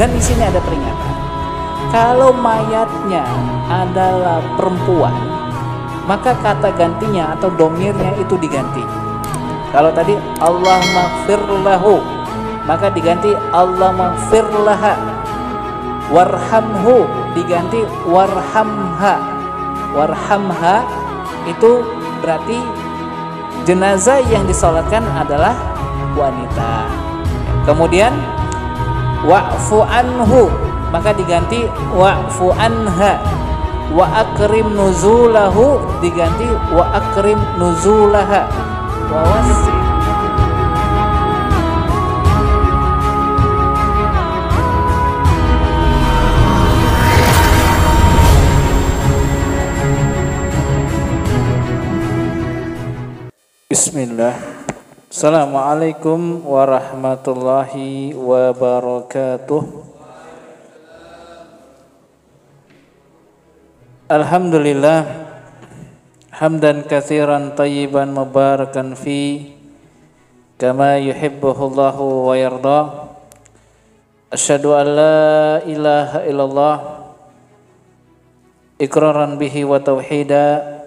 Dan di sini ada peringatan. Kalau mayatnya adalah perempuan, maka kata gantinya atau domirnya itu diganti. Kalau tadi Allah maghfir lahu, maka diganti Allah maghfir laha. Warhamhu diganti warhamha. Warhamha itu berarti jenazah yang disolatkan adalah wanita. Kemudian wa'fu anhu, maka diganti wa'fu anha. Wa akrim nuzulahu diganti wa akrim nuzulaha. Wa wasi. Bismillah. Assalamualaikum warahmatullahi wabarakatuh. Alhamdulillah hamdan katsiran tayyiban mubarakan fi kama yuhibbuhullahu wa yarda. Asyhadu an la ilaha illallah iqraran bihi wa tauhida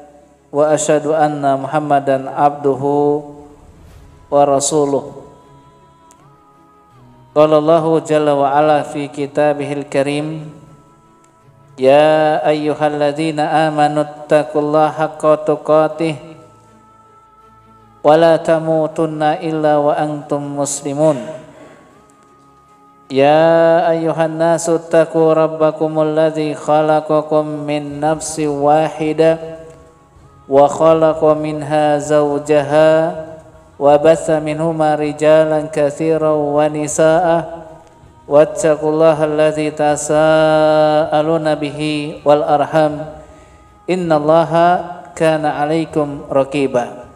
wa asyhadu anna Muhammadan abduhu wa rasuluh. Qala Allahu jalla wa ala fi kitabihil karim, ya ayyuhalladzina amanu taqullaha haqqa tuqatih wa la tamutunna illa wa antum muslimun. Ya ayyuhan nasu taqu rabbakumul ladzi khalaqakum min nafsin wahidah wa khalaqa minha zawjaha wa batha minhuma rijalan katsiran wa nisaa'a wattaqullaha allazi tasaaluna bihi wal arham innallaha kana 'alaikum raqiba.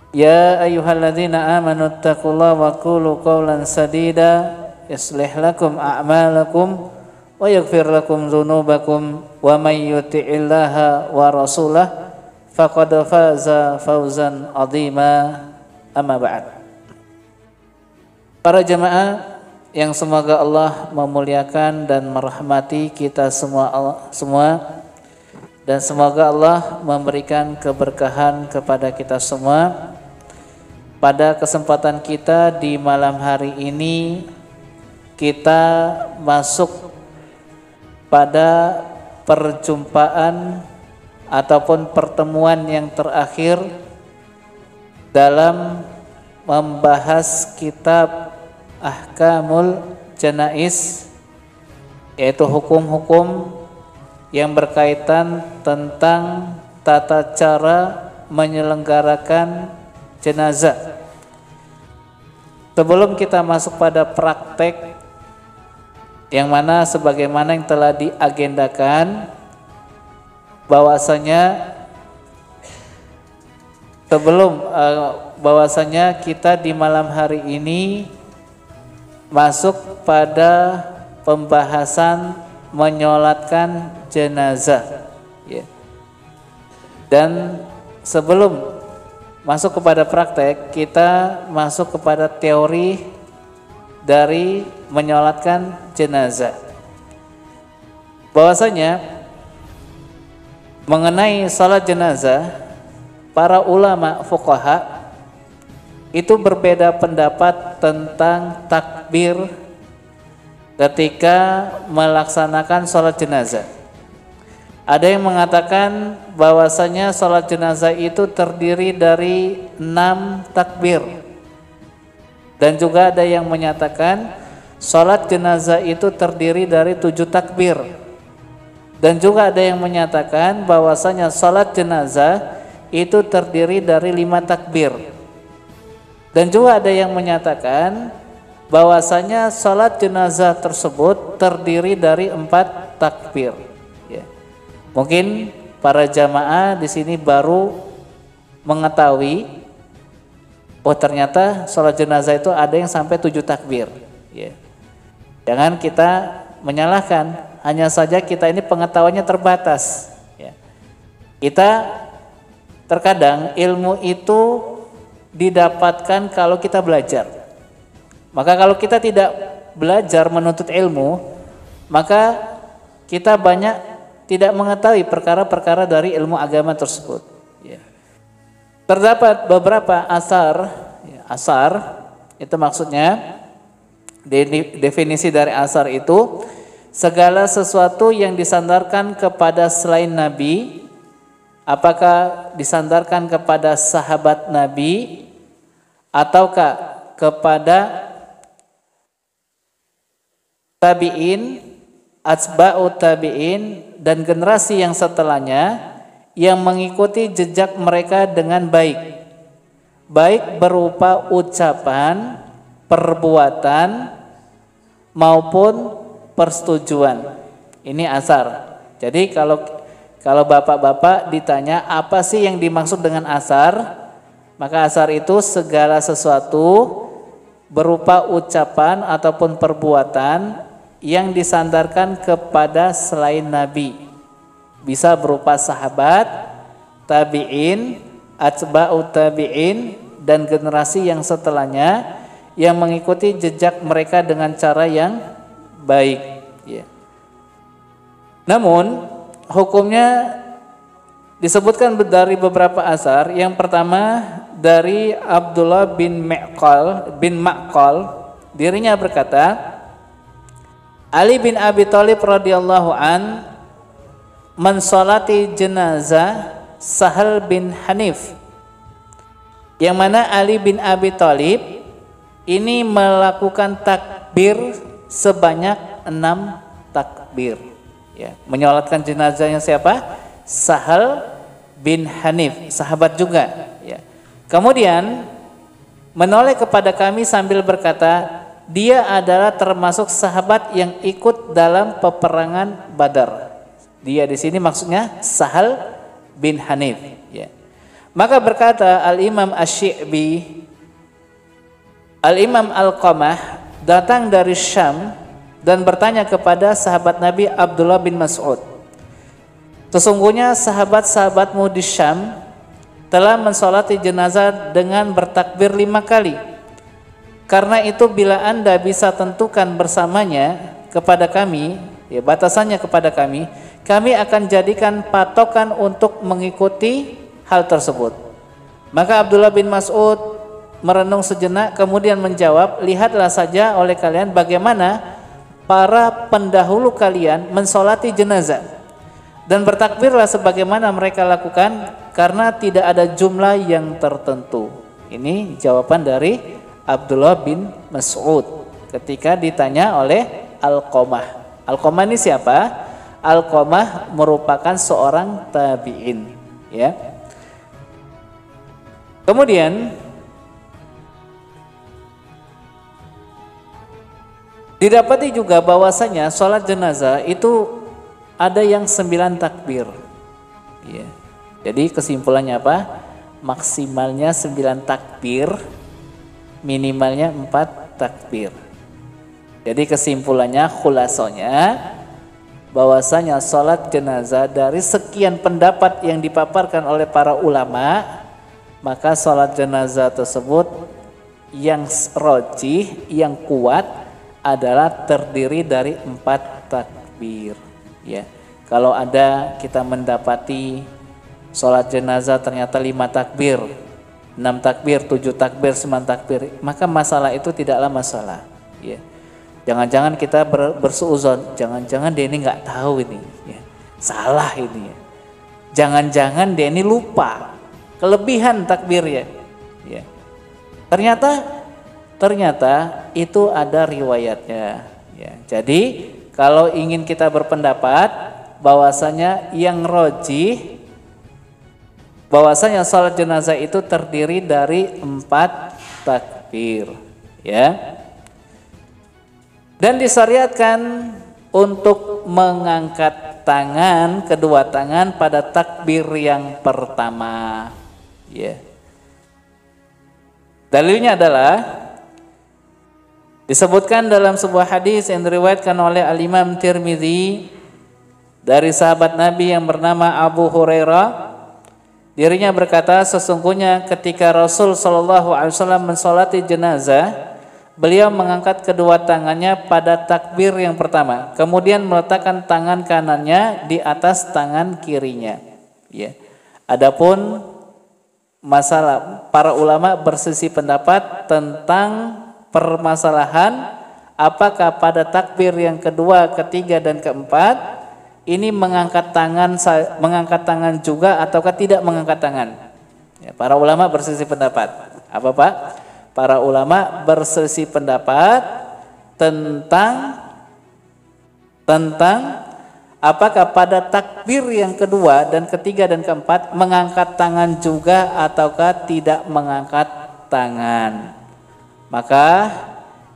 Ya ayyuhalladzina amanu taqullaha wa qulu qawlan sadida yuslih lakum a'malakum wa yaghfir lakum dzunubakum wa may yuti'illaha wa rasulahu faqad faza fawzan azima. Amma ba'd. Para jemaah yang semoga Allah memuliakan dan merahmati kita semua dan semoga Allah memberikan keberkahan kepada kita semua. Pada kesempatan kita di malam hari ini kita masuk pada perjumpaan ataupun pertemuan yang terakhir dalam membahas kitab Ahkamul Janaiz, yaitu hukum-hukum yang berkaitan tentang tata cara menyelenggarakan jenazah. Sebelum kita masuk pada praktek yang mana sebagaimana yang telah diagendakan, bahwasanya kita di malam hari ini masuk pada pembahasan menyolatkan jenazah, ya. Dan sebelum masuk kepada praktek, kita masuk kepada teori dari menyolatkan jenazah. Bahwasanya mengenai salat jenazah, para ulama fuqaha itu berbeda pendapat tentang takbir ketika melaksanakan salat jenazah. Ada yang mengatakan bahwasanya salat jenazah itu terdiri dari 6 takbir. Dan juga ada yang menyatakan salat jenazah itu terdiri dari 7 takbir. Dan juga ada yang menyatakan bahwasanya salat jenazah itu terdiri dari 5 takbir. Dan juga ada yang menyatakan bahwasanya salat jenazah tersebut terdiri dari 4 takbir. Ya. Mungkin para jamaah di sini baru mengetahui, oh ternyata salat jenazah itu ada yang sampai 7 takbir. Ya. Jangan kita menyalahkan. Hanya saja kita ini pengetahuannya terbatas. Ya. Kita terkadang ilmu itu didapatkan kalau kita belajar. Maka kalau kita tidak belajar menuntut ilmu, maka kita banyak tidak mengetahui perkara-perkara dari ilmu agama tersebut. Ya. Terdapat beberapa asar, asar itu maksudnya definisi dari asar itu segala sesuatu yang disandarkan kepada selain Nabi, apakah disandarkan kepada sahabat Nabi ataukah kepada tabi'in, atba'u tabi'in dan generasi yang setelahnya yang mengikuti jejak mereka dengan baik, baik berupa ucapan, perbuatan maupun persetujuan. Ini asar. Jadi kalau bapak-bapak ditanya apa sih yang dimaksud dengan asar, maka asar itu segala sesuatu berupa ucapan ataupun perbuatan yang disandarkan kepada selain Nabi. Bisa berupa sahabat, tabi'in, atba'u tabi'in dan generasi yang setelahnya yang mengikuti jejak mereka dengan cara yang baik. Ya. Namun hukumnya disebutkan dari beberapa asar. Yang pertama dari Abdullah bin Ma'qal, dirinya berkata, Ali bin Abi Thalib radhiyallahu an mensolati jenazah Sahal bin Hanif, yang mana Ali bin Abi Thalib ini melakukan takbir sebanyak 6 takbir. Ya, menyolatkan jenazahnya siapa? Sahal bin Hanif, sahabat juga. Ya. Kemudian menoleh kepada kami sambil berkata, dia adalah termasuk sahabat yang ikut dalam peperangan Badar. Dia di sini maksudnya Sahal bin Hanif. Ya. Maka berkata Al-Imam Asy-Syi'bi, Al-Imam Al-Qamah datang dari Syam dan bertanya kepada sahabat Nabi Abdullah bin Mas'ud, sesungguhnya sahabat-sahabatmu di Syam telah mensolati jenazah dengan bertakbir 5 kali. Karena itu bila Anda bisa tentukan bersamanya kepada kami, ya batasannya kepada kami akan jadikan patokan untuk mengikuti hal tersebut. Maka Abdullah bin Mas'ud merenung sejenak kemudian menjawab, lihatlah saja oleh kalian bagaimana para pendahulu kalian mensolati jenazah, dan bertakbirlah sebagaimana mereka lakukan karena tidak ada jumlah yang tertentu. Ini jawaban dari Abdullah bin Mas'ud ketika ditanya oleh Al-Qamah. Al-Qamah ini siapa? Al-Qamah merupakan seorang tabi'in, ya. Kemudian didapati juga bahwasanya sholat jenazah itu ada yang 9 takbir. Ya. Jadi kesimpulannya apa? Maksimalnya 9 takbir, minimalnya 4 takbir. Jadi kesimpulannya, khulasonya, bahwasanya sholat jenazah dari sekian pendapat yang dipaparkan oleh para ulama, maka sholat jenazah tersebut yang rajih, yang kuat adalah terdiri dari 4 takbir. Ya, kalau ada kita mendapati sholat jenazah ternyata 5 takbir, 6 takbir, 7 takbir, 9 takbir, maka masalah itu tidaklah masalah. Ya. Jangan-jangan kita bersuuzon, jangan-jangan dia ini nggak tahu ini, ya. Salah ini. Ya. Jangan-jangan dia ini lupa, kelebihan takbirnya. Ya. Ternyata itu ada riwayatnya. Ya. Jadi kalau ingin kita berpendapat bahwasanya yang rajih, bahwasanya salat jenazah itu terdiri dari 4 takbir, ya. Dan disyariatkan untuk mengangkat tangan, kedua tangan pada takbir yang pertama, ya. Dalilnya adalah disebutkan dalam sebuah hadis yang diriwayatkan oleh Al-Imam Tirmidzi dari sahabat Nabi yang bernama Abu Hurairah. Dirinya berkata, sesungguhnya ketika Rasul SAW mensolati jenazah, beliau mengangkat kedua tangannya pada takbir yang pertama, kemudian meletakkan tangan kanannya di atas tangan kirinya. Ya. Adapun masalah para ulama berselisih pendapat tentang permasalahan apakah pada takbir yang kedua, ketiga dan keempat ini mengangkat tangan juga ataukah tidak mengangkat tangan. Ya, para ulama berselisih pendapat. Apa Pak? Para ulama berselisih pendapat tentang apakah pada takbir yang kedua dan ketiga dan keempat mengangkat tangan juga ataukah tidak mengangkat tangan. Maka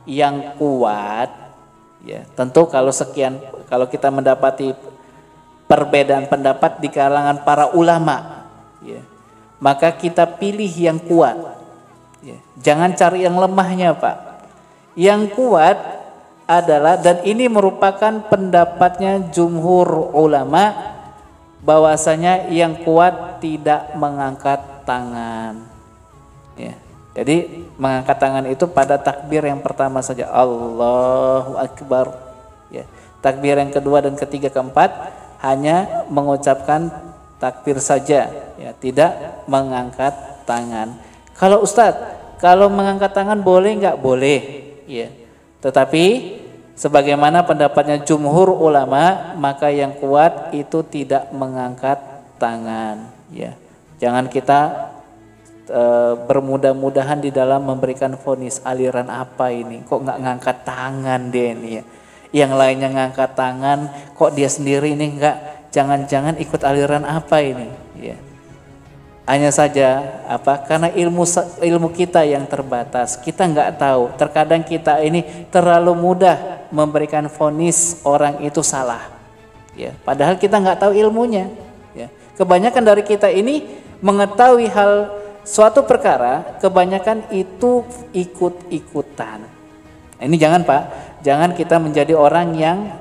yang kuat, ya tentu kalau kita mendapati perbedaan pendapat di kalangan para ulama, ya, maka kita pilih yang kuat. Ya, jangan cari yang lemahnya Pak. Yang kuat adalah, dan ini merupakan pendapatnya jumhur ulama, bahwasanya yang kuat tidak mengangkat tangan. Ya, jadi mengangkat tangan itu pada takbir yang pertama saja, Allahu Akbar. Ya, takbir yang kedua dan ketiga keempat hanya mengucapkan takbir saja, ya, tidak mengangkat tangan. Kalau Ustadz, kalau mengangkat tangan boleh nggak? Boleh, ya. Tetapi sebagaimana pendapatnya jumhur ulama, maka yang kuat itu tidak mengangkat tangan, ya. Jangan kita bermudah-mudahan di dalam memberikan vonis, aliran apa ini? Kok nggak ngangkat tangan dia ini, ya? Yang lainnya ngangkat tangan, kok dia sendiri ini enggak? Jangan-jangan ikut aliran apa ini? Ya. Hanya saja karena ilmu kita yang terbatas, kita enggak tahu. Terkadang kita ini terlalu mudah memberikan vonis orang itu salah. Ya, padahal kita enggak tahu ilmunya. Ya. Kebanyakan dari kita ini mengetahui hal suatu perkara, kebanyakan itu ikut-ikutan. Ini jangan Pak, jangan kita menjadi orang yang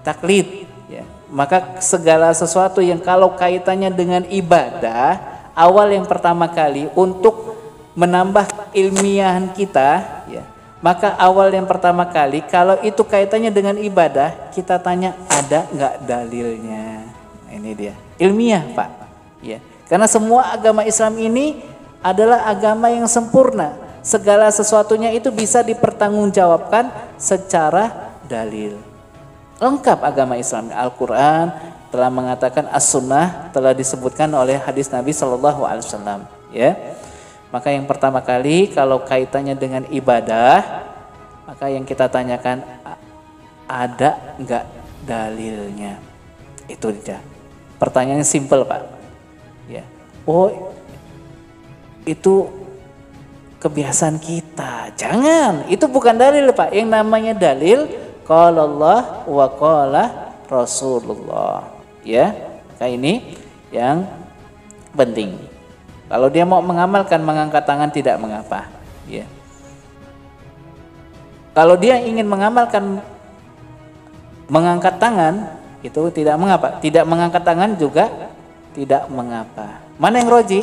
taklid. Ya. Maka segala sesuatu yang kalau kaitannya dengan ibadah, awal yang pertama kali untuk menambah ilmiahan kita, ya, maka awal yang pertama kali kalau itu kaitannya dengan ibadah, kita tanya ada nggak dalilnya. Nah, ini dia ilmiah Pak. Ya. Karena semua agama Islam ini adalah agama yang sempurna. Segala sesuatunya itu bisa dipertanggungjawabkan secara dalil. Lengkap agama Islam. Al-Quran telah mengatakan, As-Sunnah telah disebutkan oleh hadis Nabi SAW. Ya, maka yang pertama kali kalau kaitannya dengan ibadah, maka yang kita tanyakan ada nggak dalilnya? Itu dia. Pertanyaannya simple Pak. Ya, oh itu kebiasaan kita. Jangan, itu bukan dalil Pak. Yang namanya dalil qala Allah wa qala Rasulullah. Ya, kayak ini yang penting. Kalau dia mau mengamalkan mengangkat tangan tidak mengapa. Ya. Kalau dia ingin mengamalkan mengangkat tangan itu tidak mengapa. Tidak mengangkat tangan juga tidak mengapa. Mana yang roji?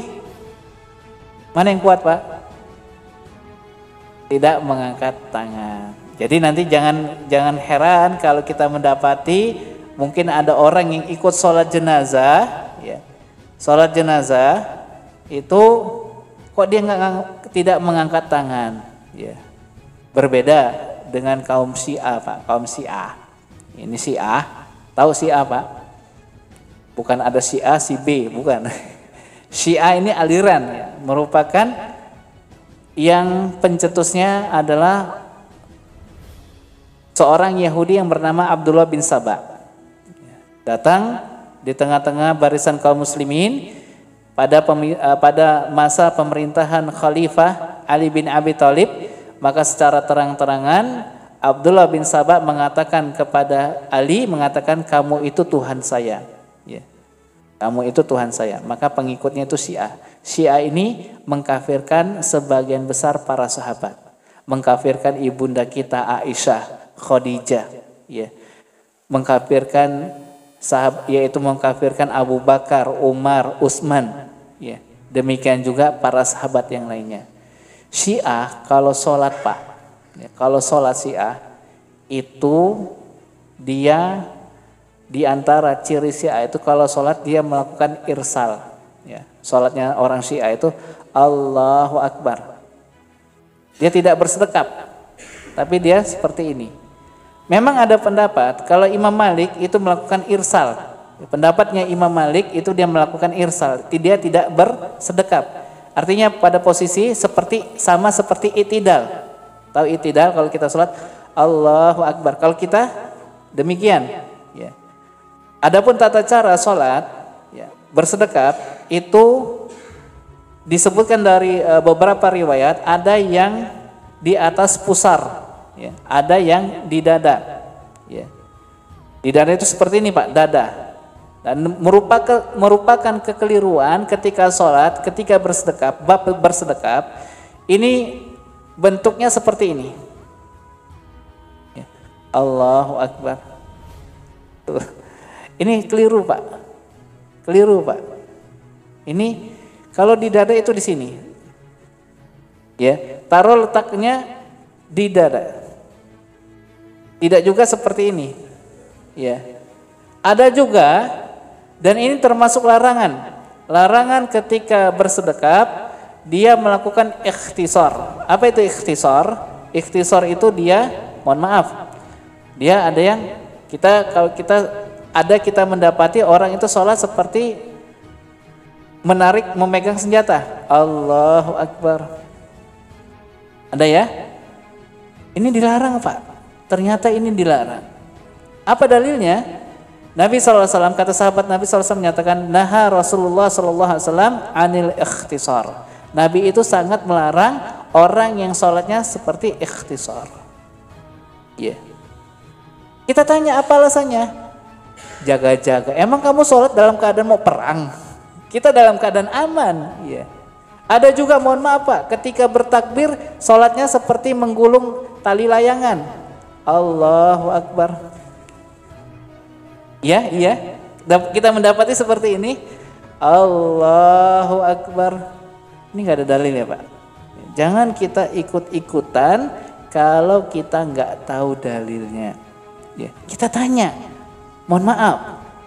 Mana yang kuat Pak? Tidak mengangkat tangan. Jadi nanti jangan heran kalau kita mendapati mungkin ada orang yang ikut sholat jenazah, ya. Sholat jenazah itu kok dia tidak mengangkat tangan, ya. Berbeda dengan kaum Syiah Pak, kaum Syiah. Ini Syiah, tahu Syiah Pak? Bukan ada Syiah si B, bukan. Syiah ini aliran, ya, merupakan yang pencetusnya adalah seorang Yahudi yang bernama Abdullah bin Saba. Datang di tengah-tengah barisan kaum muslimin pada masa pemerintahan Khalifah Ali bin Abi Thalib, maka secara terang-terangan Abdullah bin Saba mengatakan kepada Ali, mengatakan kamu itu Tuhan saya. Ya. Kamu itu Tuhan saya. Maka pengikutnya itu Syiah. Syiah ini mengkafirkan sebagian besar para sahabat. Mengkafirkan ibunda kita Aisyah, Khadijah, ya. Mengkafirkan yaitu mengkafirkan Abu Bakar, Umar, Utsman, ya. Demikian juga para sahabat yang lainnya. Syiah kalau sholat Pak, Ya, kalau sholat Syiah itu dia di antara ciri Syiah itu kalau sholat dia melakukan irsal. Ya, sholatnya orang Syiah itu Allahu Akbar. Dia tidak bersedekap, tapi dia seperti ini. Memang ada pendapat kalau Imam Malik itu melakukan irsal. Pendapatnya Imam Malik itu dia melakukan irsal, dia tidak bersedekap. Artinya pada posisi sama seperti i'tidal. Tahu i'tidal kalau kita sholat Allahu Akbar. Kalau kita demikian. Ya. Adapun tata cara sholat ya, bersedekap itu disebutkan dari beberapa riwayat, ada yang di atas pusar. Ya, ada yang di dada. Ya. Di dada itu seperti ini Pak, dada. Dan merupakan kekeliruan ketika sholat, ketika bersedekap, ini bentuknya seperti ini. Ya. Allahu Akbar. Tuh. Ini keliru Pak, keliru Pak. Ini kalau di dada itu di sini. Ya, taruh letaknya di dada. Tidak juga seperti ini. Ya. Ada juga, dan ini termasuk larangan. Larangan ketika bersedekap dia melakukan ikhtisar. Apa itu ikhtisar? Ikhtisar itu dia, mohon maaf. Dia ada yang kita mendapati orang itu sholat seperti memegang senjata. Allahu Akbar. Ada ya? Ini dilarang Pak. Ternyata ini dilarang. Apa dalilnya? Nabi SAW, kata sahabat Nabi SAW menyatakan, naha Rasulullah SAW anil ikhtisar. Nabi itu sangat melarang orang yang sholatnya seperti ikhtisar. Ya. Kita tanya apa alasannya? Jaga-jaga. Emang kamu sholat dalam keadaan mau perang? Kita dalam keadaan aman. Ya. Ada juga, mohon maaf Pak, ketika bertakbir sholatnya seperti menggulung tali layangan. Allahu Akbar. Ya, iya. Kita mendapati seperti ini. Allahu Akbar. Ini nggak ada dalil ya Pak. Jangan kita ikut-ikutan kalau kita nggak tahu dalilnya. Ya, kita tanya. Mohon maaf,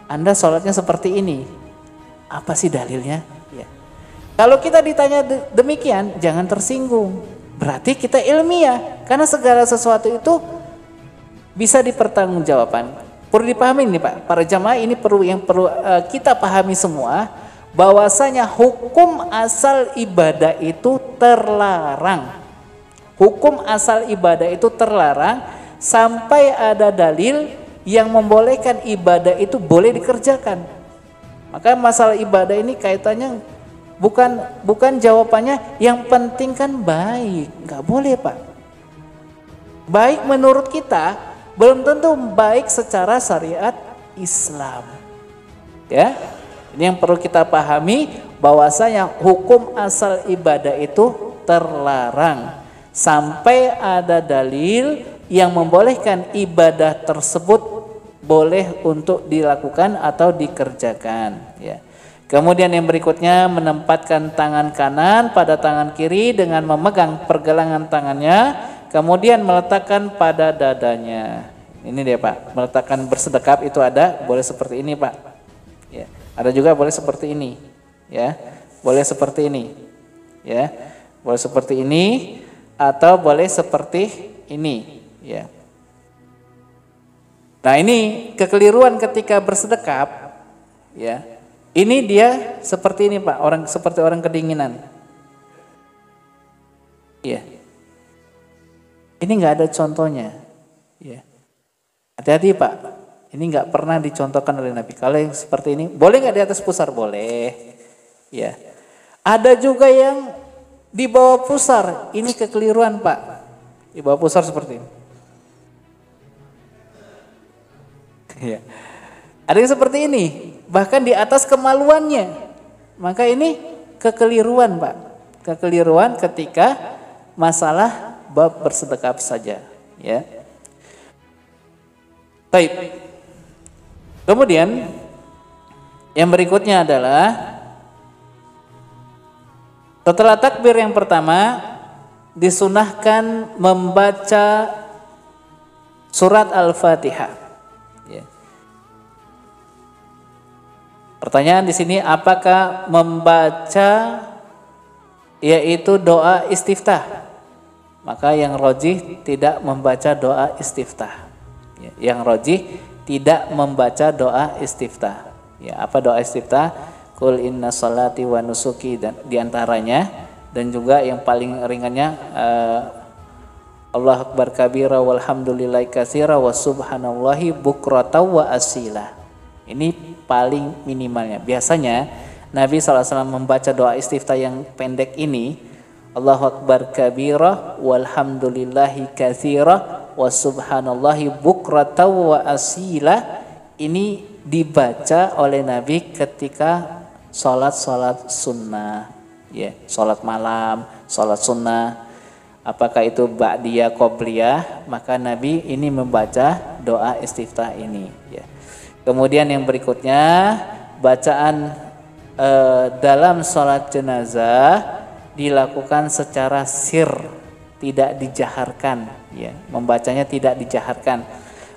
Anda sholatnya seperti ini. Apa sih dalilnya? Ya. Kalau kita ditanya demikian, jangan tersinggung. Berarti kita ilmiah. Karena segala sesuatu itu bisa dipertanggungjawabkan. Perlu dipahami nih Pak, para jamaah, ini perlu kita pahami semua, bahwasanya hukum asal ibadah itu terlarang. Hukum asal ibadah itu terlarang sampai ada dalil yang membolehkan ibadah itu boleh dikerjakan. Maka masalah ibadah ini kaitannya bukan jawabannya yang penting kan baik, nggak boleh Pak. Baik menurut kita belum tentu baik secara syariat Islam. Ya, ini yang perlu kita pahami, bahwasanya hukum asal ibadah itu terlarang sampai ada dalil yang membolehkan ibadah tersebut boleh untuk dilakukan atau dikerjakan. Ya. Kemudian yang berikutnya, menempatkan tangan kanan pada tangan kiri dengan memegang pergelangan tangannya, kemudian meletakkan pada dadanya. Ini dia Pak, meletakkan bersedekap itu ada, boleh seperti ini Pak. Ya, ada juga boleh seperti ini. Ya, boleh seperti ini. Ya, boleh seperti ini atau boleh seperti ini. Ya. Nah ini kekeliruan ketika bersedekap. Ya, ini dia seperti ini Pak, seperti orang kedinginan. Ya. Ini nggak ada contohnya. Ya. Hati-hati Pak, ini nggak pernah dicontohkan oleh Nabi. Kalau yang seperti ini, boleh nggak di atas pusar? Boleh. Ya. Ada juga yang di bawah pusar, ini kekeliruan Pak. Di bawah pusar seperti ini. Ya. Ada yang seperti ini, bahkan di atas kemaluannya. Maka ini kekeliruan Pak. Kekeliruan ketika masalah bab bersedekap saja, ya. Baik. Kemudian yang berikutnya adalah setelah takbir yang pertama, disunahkan membaca surat Al-Fatihah. Ya. Pertanyaan di sini, apakah membaca yaitu doa istiftah? Maka yang rajih tidak membaca doa istiftah. Ya, yang rajih tidak membaca doa istiftah. Ya, apa doa istiftah? Qul inna salati wa nusuki, dan diantaranya, dan juga yang paling ringannya Allahu akbar kabira walhamdulillahi katsira wa subhanallahi bukrata wa asila. Ini paling minimalnya. Biasanya Nabi SAW membaca doa istiftah yang pendek ini, Allahu akbar kabira walhamdulillahi katsira wa subhanallahi bukrata wa asila. Ini dibaca oleh Nabi ketika sholat sunnah, ya, sholat malam, sholat sunnah. Apakah itu ba'diyah, qobliyah, maka Nabi ini membaca doa istiftah ini. Ya. Kemudian yang berikutnya, bacaan dalam sholat jenazah dilakukan secara sir, tidak dijaharkan. Ya, membacanya tidak dijaharkan.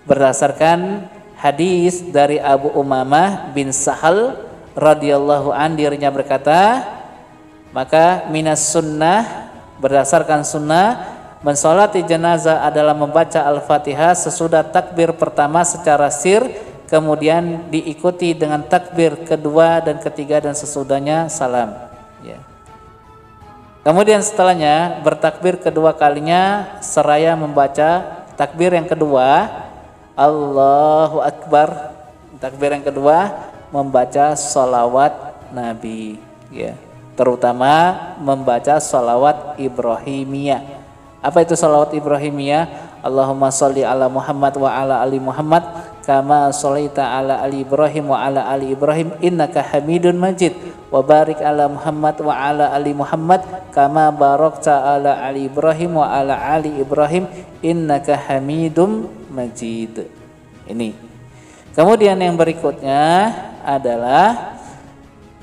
Berdasarkan hadis dari Abu Umamah bin Sahal radhiyallahu an, dirinya berkata, maka minas sunnah, berdasarkan sunnah, mensolati jenazah adalah membaca Al-Fatihah sesudah takbir pertama secara sir, kemudian diikuti dengan takbir kedua dan ketiga, dan sesudahnya salam. Ya. Kemudian setelahnya bertakbir kedua kalinya seraya membaca takbir yang kedua, Allahu Akbar. Takbir yang kedua membaca sholawat Nabi, ya, terutama membaca sholawat Ibrahimiyah. Apa itu sholawat Ibrahimiyah? Allahumma sholli ala Muhammad wa ala ali Muhammad kama sholaita ala ali Ibrahim wa ala ali Ibrahim innaka Hamidun Majid, wa barik ala Muhammad wa ala ali Muhammad kama barakta ala ali Ibrahim wa ala ali Ibrahim innaka Hamidum Majid. Ini. Kemudian yang berikutnya adalah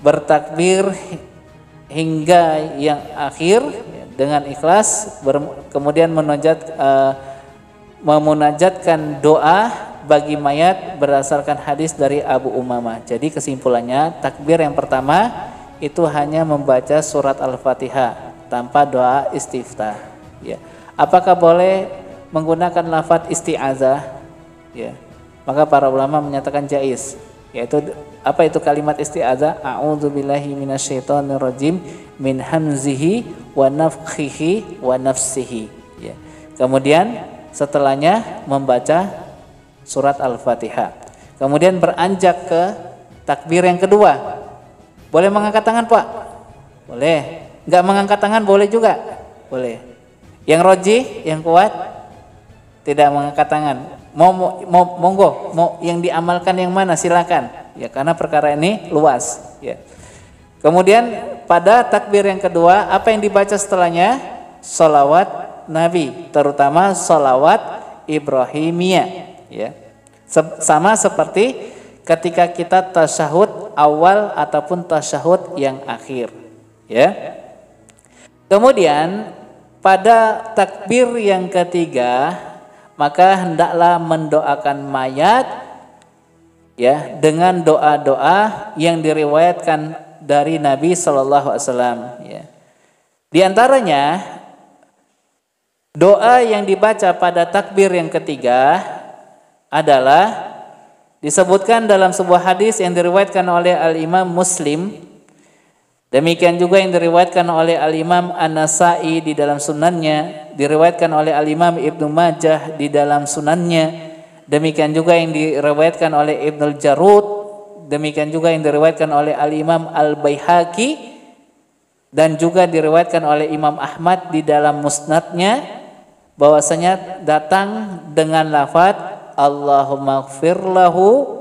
bertakbir hingga yang akhir dengan ikhlas, kemudian memunajatkan doa bagi mayat berdasarkan hadis dari Abu Umamah. Jadi kesimpulannya, takbir yang pertama itu hanya membaca surat Al-Fatihah tanpa doa istiftah. Ya. Apakah boleh menggunakan lafadz isti'azah? Ya. Maka para ulama menyatakan jaiz, yaitu apa itu kalimat isti'adzah? A'udzubillahi minasyaitonirrajim min hamzihi wa nafthihi wa nafsihi. Ya. Kemudian setelahnya membaca surat Al-Fatihah. Kemudian beranjak ke takbir yang kedua. Boleh mengangkat tangan, Pak? Boleh. Enggak mengangkat tangan boleh juga? Boleh. Yang rajih, yang kuat, tidak mengangkat tangan. Monggo, mau yang diamalkan yang mana, silakan. Ya, karena perkara ini luas. Ya. Kemudian pada takbir yang kedua, apa yang dibaca setelahnya? Sholawat Nabi, terutama sholawat Ibrahimiyah. Ya. Sama seperti ketika kita tasyahud awal ataupun tasyahud yang akhir. Ya. Kemudian pada takbir yang ketiga, maka hendaklah mendoakan mayat, ya, dengan doa-doa yang diriwayatkan dari Nabi Shallallahu Alaihi Wasallam. Ya. Di antaranya doa yang dibaca pada takbir yang ketiga adalah disebutkan dalam sebuah hadis yang diriwayatkan oleh Al-Imam Muslim. Demikian juga yang diriwayatkan oleh Al-Imam An-Nasa'i di dalam sunannya, diriwayatkan oleh Al-Imam Ibnu Majah di dalam sunannya, demikian juga yang diriwayatkan oleh Ibnul Jarud, demikian juga yang diriwayatkan oleh Al-Imam Al-Baihaqi, dan juga diriwayatkan oleh Imam Ahmad di dalam musnadnya, bahwasanya datang dengan lafaz Allahumma ighfir lahu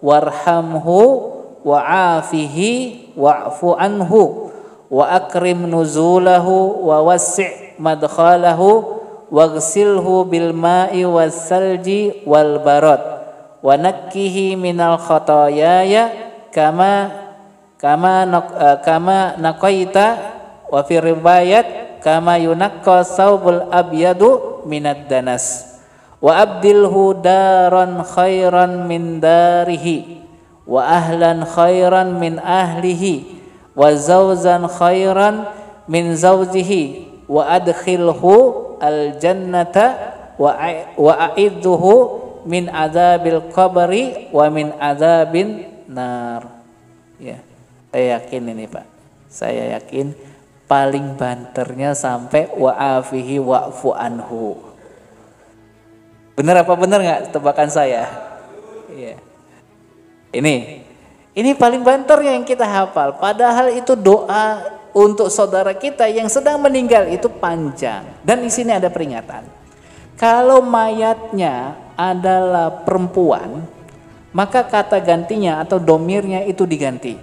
warhamhu wa'afihi wa'fu anhu wa akrim nuzulahu wa wassi' madkhalahu waghsilhu bil ma'i was salji wal barad wa nakkihi minal khataayaya kama naqaita wa fi riwayat kama yunaqqa saubul abyadu minad danas wa abdilhu daran khairan min darihi wa ahlan khairan min ahlihi wa zawzan khairan min zawjihi wa adkhilhu al jannata wa a'idhu min adzabil qabri wa min adzabin nar. Ya, saya yakin ini Pak. Saya yakin paling banternya sampai wa'afihi wa'fu anhu. Bener apa bener nggak tebakan saya? Iya. Ini paling banternya yang kita hafal. Padahal itu doa untuk saudara kita yang sedang meninggal itu panjang. Dan di sini ada peringatan. Kalau mayatnya adalah perempuan, maka kata gantinya atau domirnya itu diganti.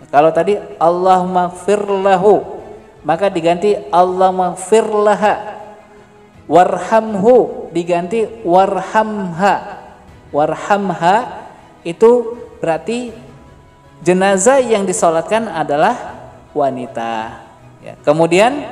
Kalau tadi Allahumma gfir lahu, maka diganti Allahumma gfir laha. Warhamhu diganti warhamha. Warhamha itu berarti jenazah yang disolatkan adalah wanita. Ya. Kemudian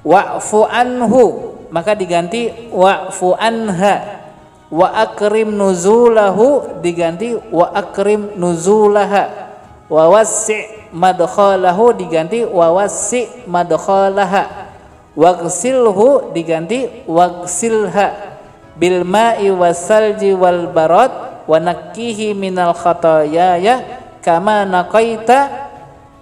wa'fu anhu, maka diganti wa'fu anha. Wa akrim nuzulahu diganti wa akrim nuzulaha. Wa wassi' madkhalahu diganti wa wassi' madkhalaha. Waghsilhu diganti waghsilha bil ma'i wasalji wal barad wa nakkihi minal khataayaya kama naqaita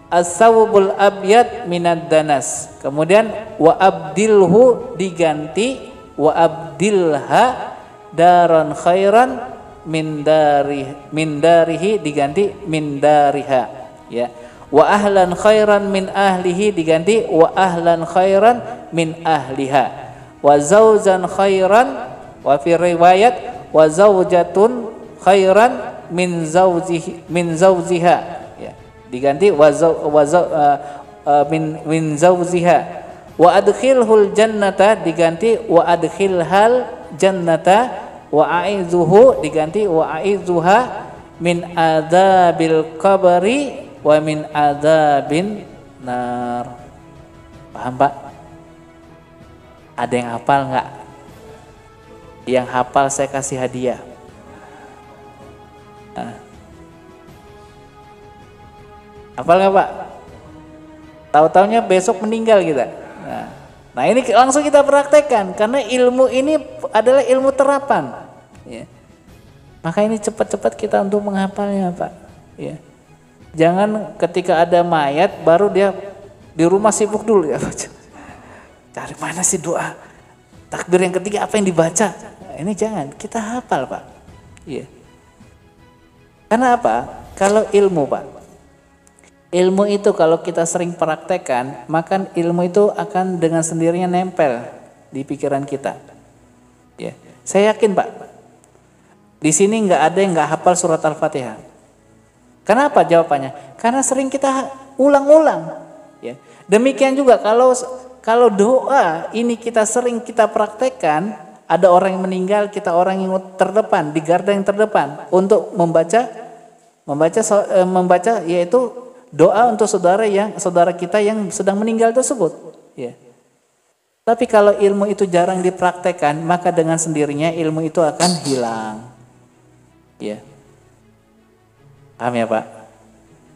as-sawbul abyad minad danas. Kemudian wa abdilhu diganti wa abdilha daran khairan min darihi diganti min dariha, ya. Wa ahlan khairan min ahlihi diganti wa ahlan khairan min ahliha. Wa zawjan khairan, wa fi riwayat wa zawjatun khairan min zawjiha, ya. Diganti min zawjiha. Wa adkhilhul jannata diganti wa adkhilhal jannata. Wa a'idzuhu diganti wa a'idzuha min adzabil qabri wa min adzabin nar. Paham Pak? Ada yang hafal nggak? Yang hafal saya kasih hadiah. Nah. Hafal nggak Pak? Tahu-taunya besok meninggal kita. Nah ini langsung kita praktekkan karena ilmu ini adalah ilmu terapan. Ya. Maka ini cepat-cepat kita untuk menghafalnya Pak. Ya. Jangan ketika ada mayat baru dia di rumah sibuk dulu ya. Cari mana sih doa takbir yang ketiga apa yang dibaca? Ini jangan, kita hafal Pak. Iya. Karena apa? Kalau ilmu Pak, ilmu itu kalau kita sering praktekkan, maka ilmu itu akan dengan sendirinya nempel di pikiran kita. Ya. Saya yakin Pak, di sini nggak ada yang nggak hafal surat Al-Fatihah. Kenapa jawabannya? Karena sering kita ulang-ulang. Ya. Demikian juga kalau doa ini kita sering kita praktekkan, ada orang yang meninggal, kita orang yang terdepan di garda yang terdepan untuk membaca yaitu doa untuk saudara kita yang sedang meninggal tersebut. Ya. Tapi kalau ilmu itu jarang dipraktekkan, maka dengan sendirinya ilmu itu akan hilang. Ya. Paham ya Pak?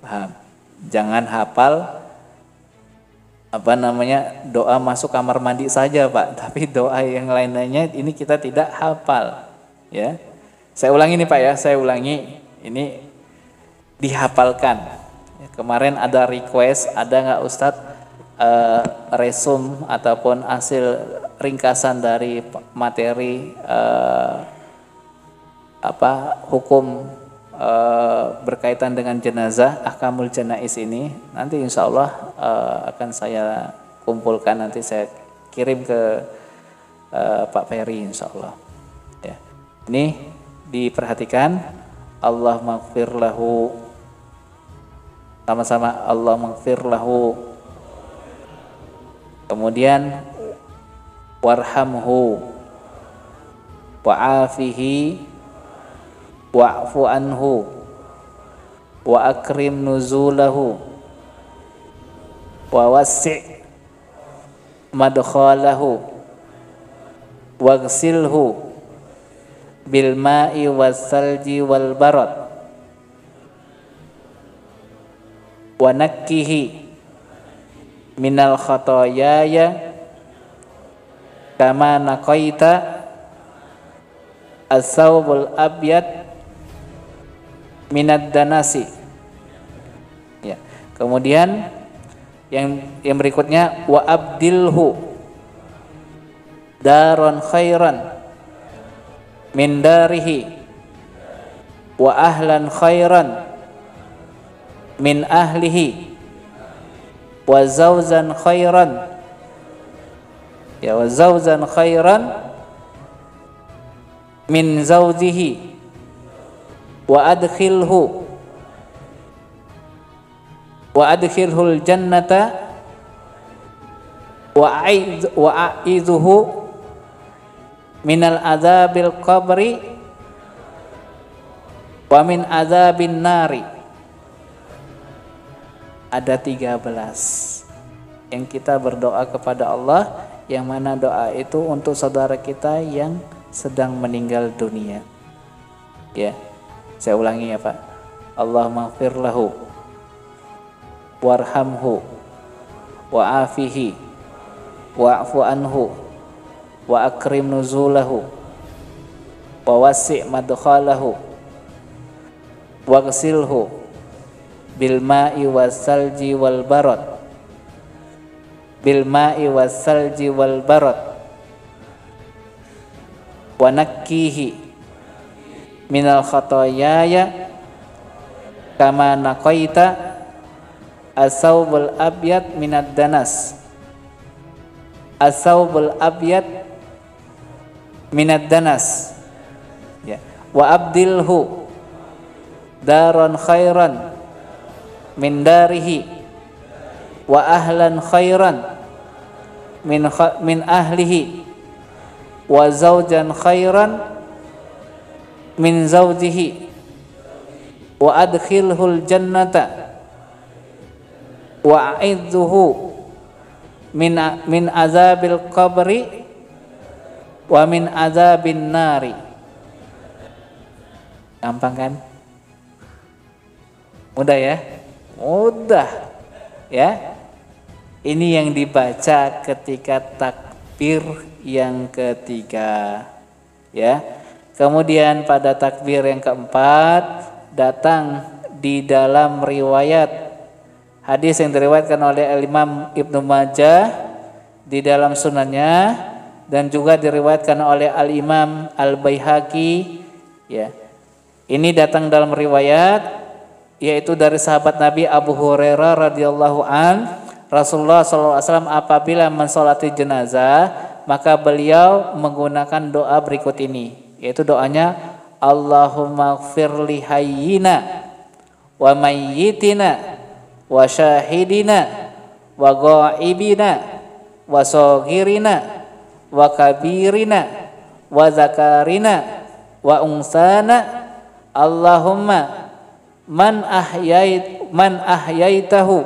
Paham. Jangan hafal doa masuk kamar mandi saja Pak, tapi doa yang lain-lainnya ini kita tidak hafal. Ya. Saya ulangi nih Pak ya, saya ulangi. Ini dihafalkan. Ya, kemarin ada request, ada nggak Ustadz resume ataupun hasil ringkasan dari materi hukum berkaitan dengan jenazah, ahkamul janaiz ini. Nanti insya Allah akan saya kumpulkan, nanti saya kirim ke Pak Ferry insya Allah. Ya. Ini diperhatikan. Allah maghfir lahu, sama-sama Allah maghfir lahu. Kemudian warhamhu wa'afihi wa'fu anhu wa akrim nuzulahu wa wassi' madkhalahu waghsilhu bil ma'i wassalji wal barad wa nakkihi minal khotoyaya kama naqaita as-sawbul abyad minad danasi. Ya. Kemudian yang berikutnya wa abdilhu daron khairan min darihi wa ahlan khairan min ahlihi wa zawzan khairan min zawjihi wa adkhilhul jannata wa a'idhuhu minal adzabil qabri wa min adzabin nari. Ada 13 yang kita berdoa kepada Allah, yang mana doa itu untuk saudara kita yang sedang meninggal dunia. Ya, saya ulangi ya Pak. Allahumma ighfir lahu warhamhu wa'afihi wa'fu anhu wa akrim nuzulahu wa wasi' madkhalahu waghsilhu bil ma'i wassalji wal barad wa nakkihi minal khotoyaya kama naqaita as-sawbul abyad minad danas ya. Wa abdilhu daron khairan min darihi wa ahlan khairan min ahlihi wa zawjan khairan min zawjihi wa adkhilhul jannata wa a'idzuhu min azabil qabri wa min azabin nari. Gampang kan? Mudah ya? Mudah ya. Ini yang dibaca ketika takbir yang ketiga ya. Kemudian pada takbir yang keempat datang di dalam riwayat hadis yang diriwayatkan oleh Imam Ibnu Majah di dalam sunannya, dan juga diriwayatkan oleh Al-Imam Al-Baihaqi ya. Ini datang dalam riwayat yaitu dari sahabat Nabi Abu Hurairah radhiyallahu an, Rasulullah SAW apabila mensolati jenazah maka beliau menggunakan doa berikut ini, yaitu doanya Allahumma ighfir li hayyina wa mayyitina wa syahidina wa ghaibina wa saghirina wa kabirina wa zakarina wa unsana. Allahumma man ahyaitahu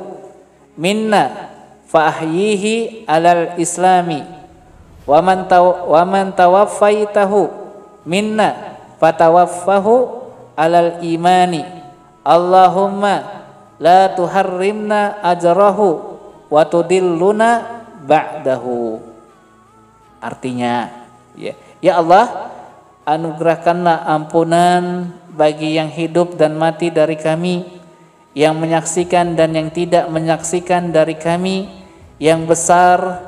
minna fa ahyihi alal islami wa man tawaffaitahu minna fatawaffahu alal imani. Allahumma la tuharrimna ajrahu wa tudilluna ba'dahu. Artinya ya Allah, anugerahkanlah ampunan bagi yang hidup dan mati dari kami, yang menyaksikan dan yang tidak menyaksikan dari kami, yang besar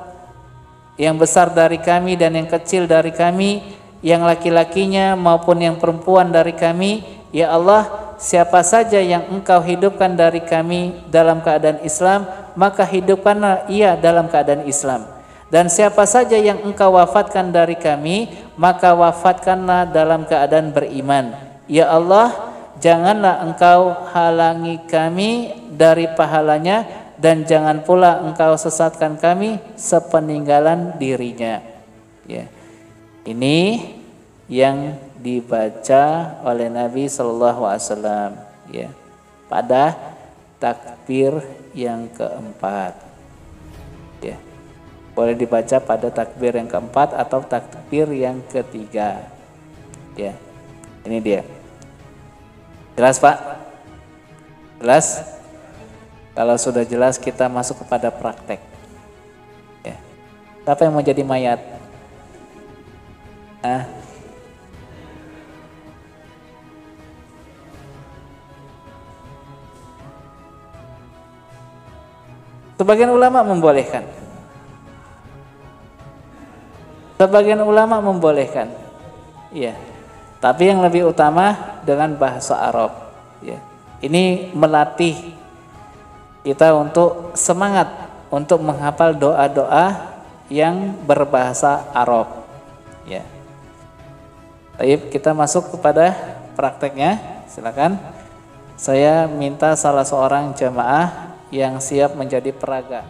dari kami dan yang kecil dari kami, yang laki-lakinya maupun yang perempuan dari kami. Ya Allah, siapa saja yang Engkau hidupkan dari kami dalam keadaan Islam, maka hidupkanlah ia dalam keadaan Islam. Dan siapa saja yang Engkau wafatkan dari kami, maka wafatkanlah dalam keadaan beriman. Ya Allah, janganlah Engkau halangi kami dari pahalanya, dan jangan pula Engkau sesatkan kami sepeninggalan dirinya. Ya. Ini yang dibaca oleh Nabi Shallallahu Alaihi Wasallam ya pada takbir yang keempat. Ya. boleh dibaca pada takbir yang keempat atau takbir yang ketiga. Ya, ini dia. Jelas Pak? Jelas? Kalau sudah jelas kita masuk kepada praktek. Ya. Siapa yang mau jadi mayat? Sebagian ulama membolehkan. Sebagian ulama membolehkan. Iya. Tapi yang lebih utama dengan bahasa Arab, ya. Ini melatih kita untuk semangat untuk menghafal doa-doa yang berbahasa Arab, ya. Baik, kita masuk kepada prakteknya. Silakan. Saya minta salah seorang jamaah yang siap menjadi peraga.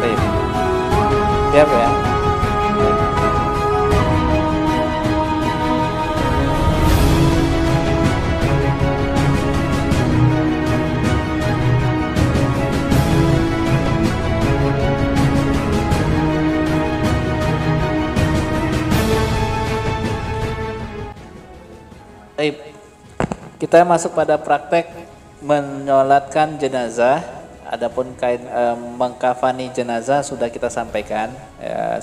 Baik. Siap ya? Baik, kita masuk pada praktek menyolatkan jenazah. Adapun kain mengkafani jenazah sudah kita sampaikan.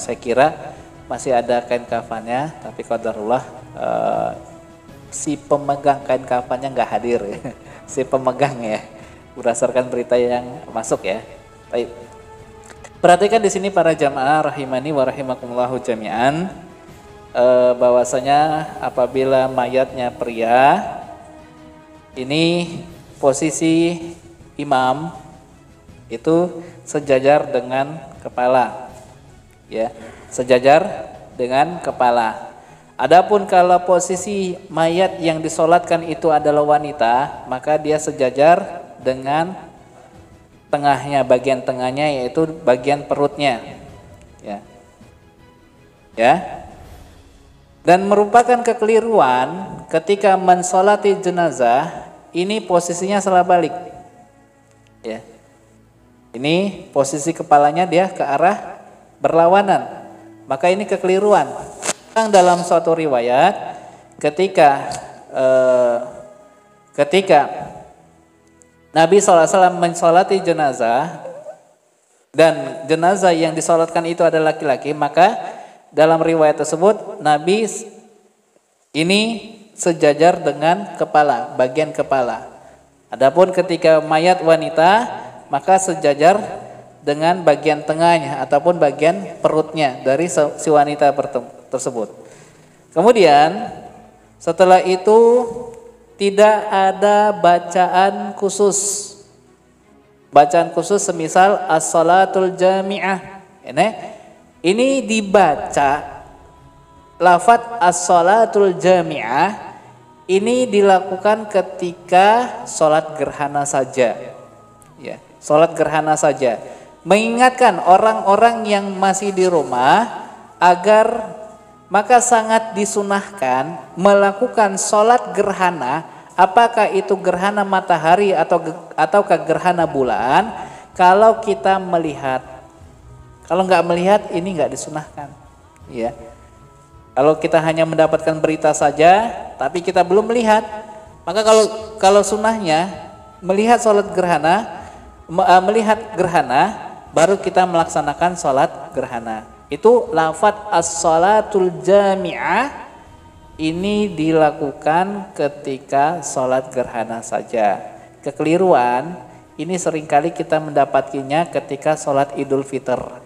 Saya kira masih ada kain kafannya, tapi qadarullah si pemegang kain kafannya nggak hadir, ya. Si pemegang ya, berdasarkan berita yang masuk ya. Baik, perhatikan di sini para jamaah rahimani wa rahimakumullahu jami'an. Bahwasanya apabila mayatnya pria, ini posisi imam itu sejajar dengan kepala, ya, sejajar dengan kepala. Adapun kalau posisi mayat yang disolatkan itu adalah wanita, maka dia sejajar dengan tengahnya, bagian tengahnya yaitu bagian perutnya, ya, ya. Dan merupakan kekeliruan ketika mensolati jenazah, ini posisinya salah balik. Ya. Ini posisi kepalanya dia ke arah berlawanan. Maka ini kekeliruan. Dalam suatu riwayat ketika Nabi SAW mensolati jenazah dan jenazah yang disolatkan itu adalah laki-laki, maka dalam riwayat tersebut Nabi ini sejajar dengan kepala, bagian kepala. Adapun ketika mayat wanita, maka sejajar dengan bagian tengahnya ataupun bagian perutnya dari si wanita tersebut. Kemudian setelah itu tidak ada bacaan khusus. Bacaan khusus semisal as-salatul jami'ah. Ini dibaca lafadz as-salatul jami'ah ini dilakukan ketika sholat gerhana saja, ya, sholat gerhana saja. Mengingatkan orang-orang yang masih di rumah agar maka sangat disunahkan melakukan sholat gerhana, apakah itu gerhana matahari ataukah gerhana bulan, kalau kita melihat. Kalau nggak melihat ini nggak disunahkan, ya. Kalau kita hanya mendapatkan berita saja, tapi kita belum melihat, maka kalau sunnahnya melihat sholat gerhana, melihat gerhana, baru kita melaksanakan sholat gerhana. Itu lafadz as-salatul jami'ah ini dilakukan ketika sholat gerhana saja. Kekeliruan ini seringkali kita mendapatkannya ketika sholat Idul Fitr.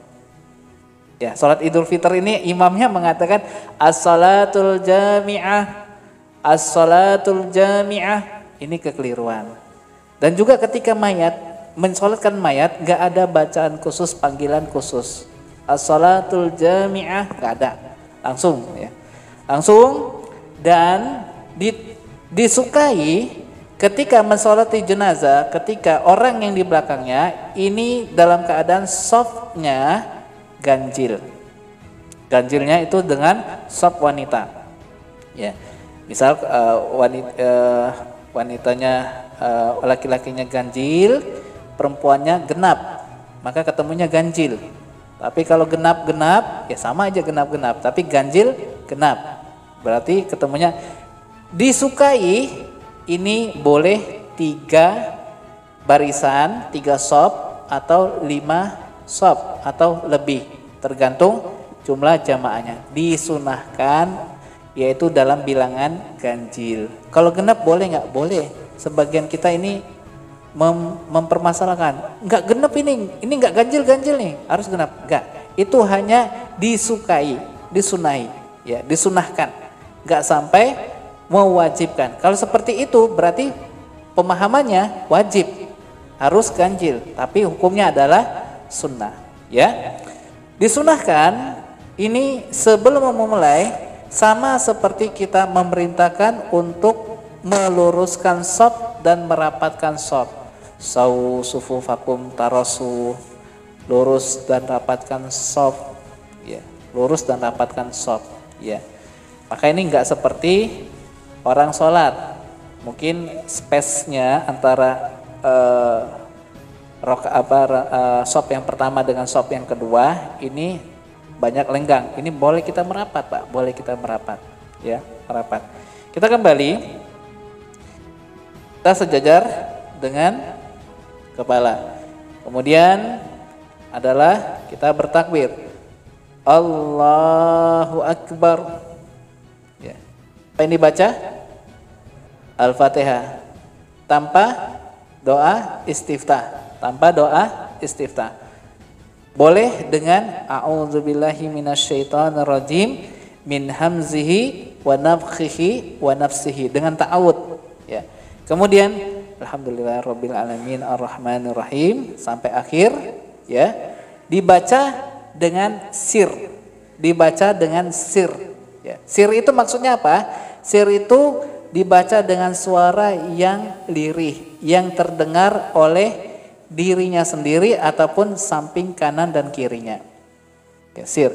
Ya, sholat Idul Fitr ini imamnya mengatakan as-salatul jami'ah, as-salatul jami'ah, ini kekeliruan. Dan juga ketika mensolatkan mayat, nggak ada bacaan khusus, panggilan khusus. As-salatul jami'ah nggak ada, langsung ya, langsung. Dan disukai ketika mensolati jenazah, ketika orang yang di belakangnya ini dalam keadaan softnya ganjil. Ganjilnya itu dengan sop wanita. Ya. Misal wanitanya laki-lakinya ganjil, perempuannya genap, maka ketemunya ganjil. Tapi kalau genap-genap, ya sama aja genap-genap, tapi ganjil genap. Berarti ketemunya disukai ini boleh 3 barisan, 3 shop atau 5 shop atau lebih, tergantung jumlah jamaahnya. Disunahkan yaitu dalam bilangan ganjil. Kalau genap boleh nggak? Boleh. Sebagian kita ini mempermasalahkan, nggak genap ini nggak ganjil nih, harus genap. Nggak, itu hanya disukai, disunai, ya disunahkan, nggak sampai mewajibkan. Kalau seperti itu berarti pemahamannya wajib, harus ganjil, tapi hukumnya adalah sunnah, ya. Disunahkan ini sebelum memulai, sama seperti kita memerintahkan untuk meluruskan shaf dan merapatkan shaf. Sawu sufufakum tarasu, lurus dan rapatkan shaf, ya, lurus dan rapatkan shaf, ya. Maka ini enggak seperti orang sholat, mungkin space-nya antara shaf yang pertama dengan shaf yang kedua ini banyak lenggang. Ini boleh kita merapat, Pak, boleh kita merapat, ya, merapat. Kita kembali, kita sejajar dengan kepala. Kemudian adalah kita bertakbir, Allahu Akbar. Ya. Apa yang dibaca? Al-Fatihah tanpa doa istiftah, tanpa doa istiftah. Boleh dengan a'udzubillahi minasyaitonirrajim min hamzihi wa nafthihi wa nafsihi, dengan ta'awud, ya. Kemudian alhamdulillahirabbil alamin arrahmanir rahim sampai akhir, ya. Dibaca dengan sir. Dibaca dengan sir, ya. Sir itu maksudnya apa? Sir itu dibaca dengan suara yang lirih, yang terdengar oleh dirinya sendiri ataupun samping kanan dan kirinya. Ya, sir.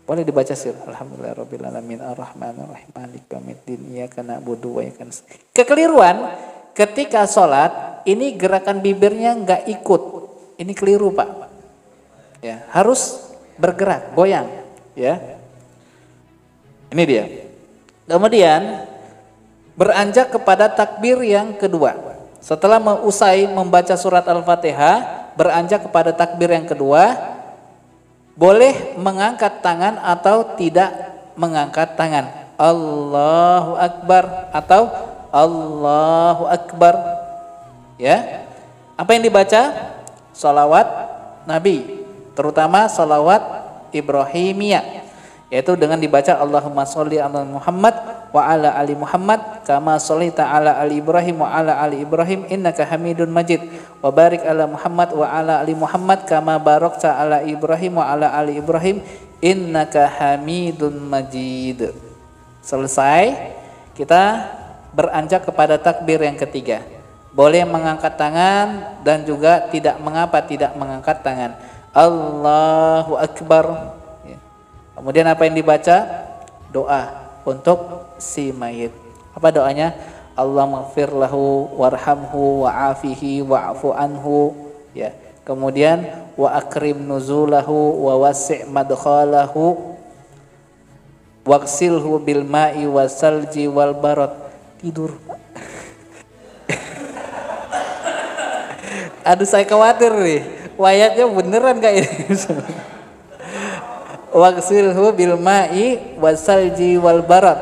Boleh dibaca sir. Alhamdulillahirabbil alamin arrahmanir rahim maliki yaumiddin iyyaka na'budu wa iyyaka nasta'in. Kekeliruan ketika sholat ini gerakan bibirnya enggak ikut. Ini keliru, Pak. Ya, harus bergerak, goyang, ya. Ini dia. Kemudian beranjak kepada takbir yang kedua. Setelah usai membaca surat Al-Fatihah, beranjak kepada takbir yang kedua, boleh mengangkat tangan atau tidak mengangkat tangan. Allahu Akbar atau Allahu Akbar. Ya. Apa yang dibaca? Sholawat Nabi, terutama sholawat Ibrahimiyah, yaitu dengan dibaca Allahumma sholli ala Muhammad wa ala ali Muhammad kama shollaita ala ali Ibrahim wa ala ali Ibrahim innaka Hamidun Majid wa barik ala Muhammad wa ala ali Muhammad kama barakta ala Ibrahim wa ala ali Ibrahim innaka Hamidun Majid. Selesai, kita beranjak kepada takbir yang ketiga. Boleh mengangkat tangan dan juga tidak mengapa tidak mengangkat tangan. Allahu Akbar. Kemudian apa yang dibaca? Doa untuk si mayit. Apa doanya? Allahummaghfir lahu warhamhu wa'afihi wa'fu anhu, ya. Kemudian wa akrim nuzulahu wa wasi' madkhalahu waqsilhu bil ma'i wasalji wal barad. Tidur. Aduh, saya khawatir nih, wayatnya beneran gak ini? Waqsilhu bil ma'i wasalji wal barad.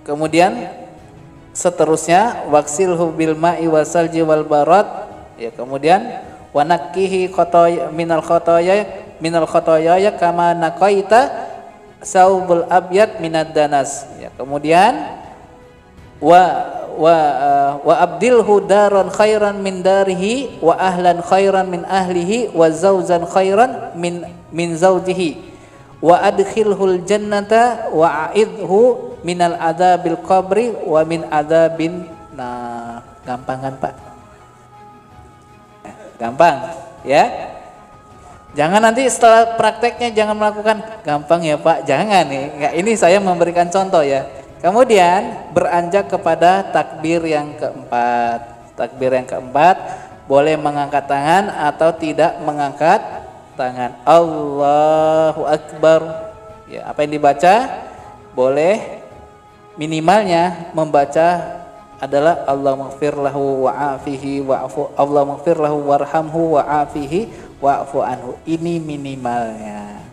Kemudian seterusnya waqsilhu bil ma'i wasalji wal barad, ya. Kemudian wa nakkihi minal khotoya kama naqaita saubul abyad minad danas, ya. Kemudian wa abdilhu daran khairan min darihi wa ahlan khairan min ahlihi wa zawjan khairan min zawjihi wa adkhilhul jannata wa a'idhu minal adzabil qabri wa min adzabin. Nah, gampang kan, Pak? Gampang, ya. Jangan nanti setelah prakteknya jangan melakukan gampang ya, Pak. Jangan nih. Enggak, ini saya memberikan contoh, ya. Kemudian beranjak kepada takbir yang keempat. Takbir yang keempat boleh mengangkat tangan atau tidak mengangkat tangan. Allahu Akbar. Ya, apa yang dibaca boleh minimalnya membaca adalah Allahumma ighfir lahu wa'afihi wa'fu, Allahumma ighfir lahu warhamhu wa'afihi wa'fu anhu. Ini minimalnya.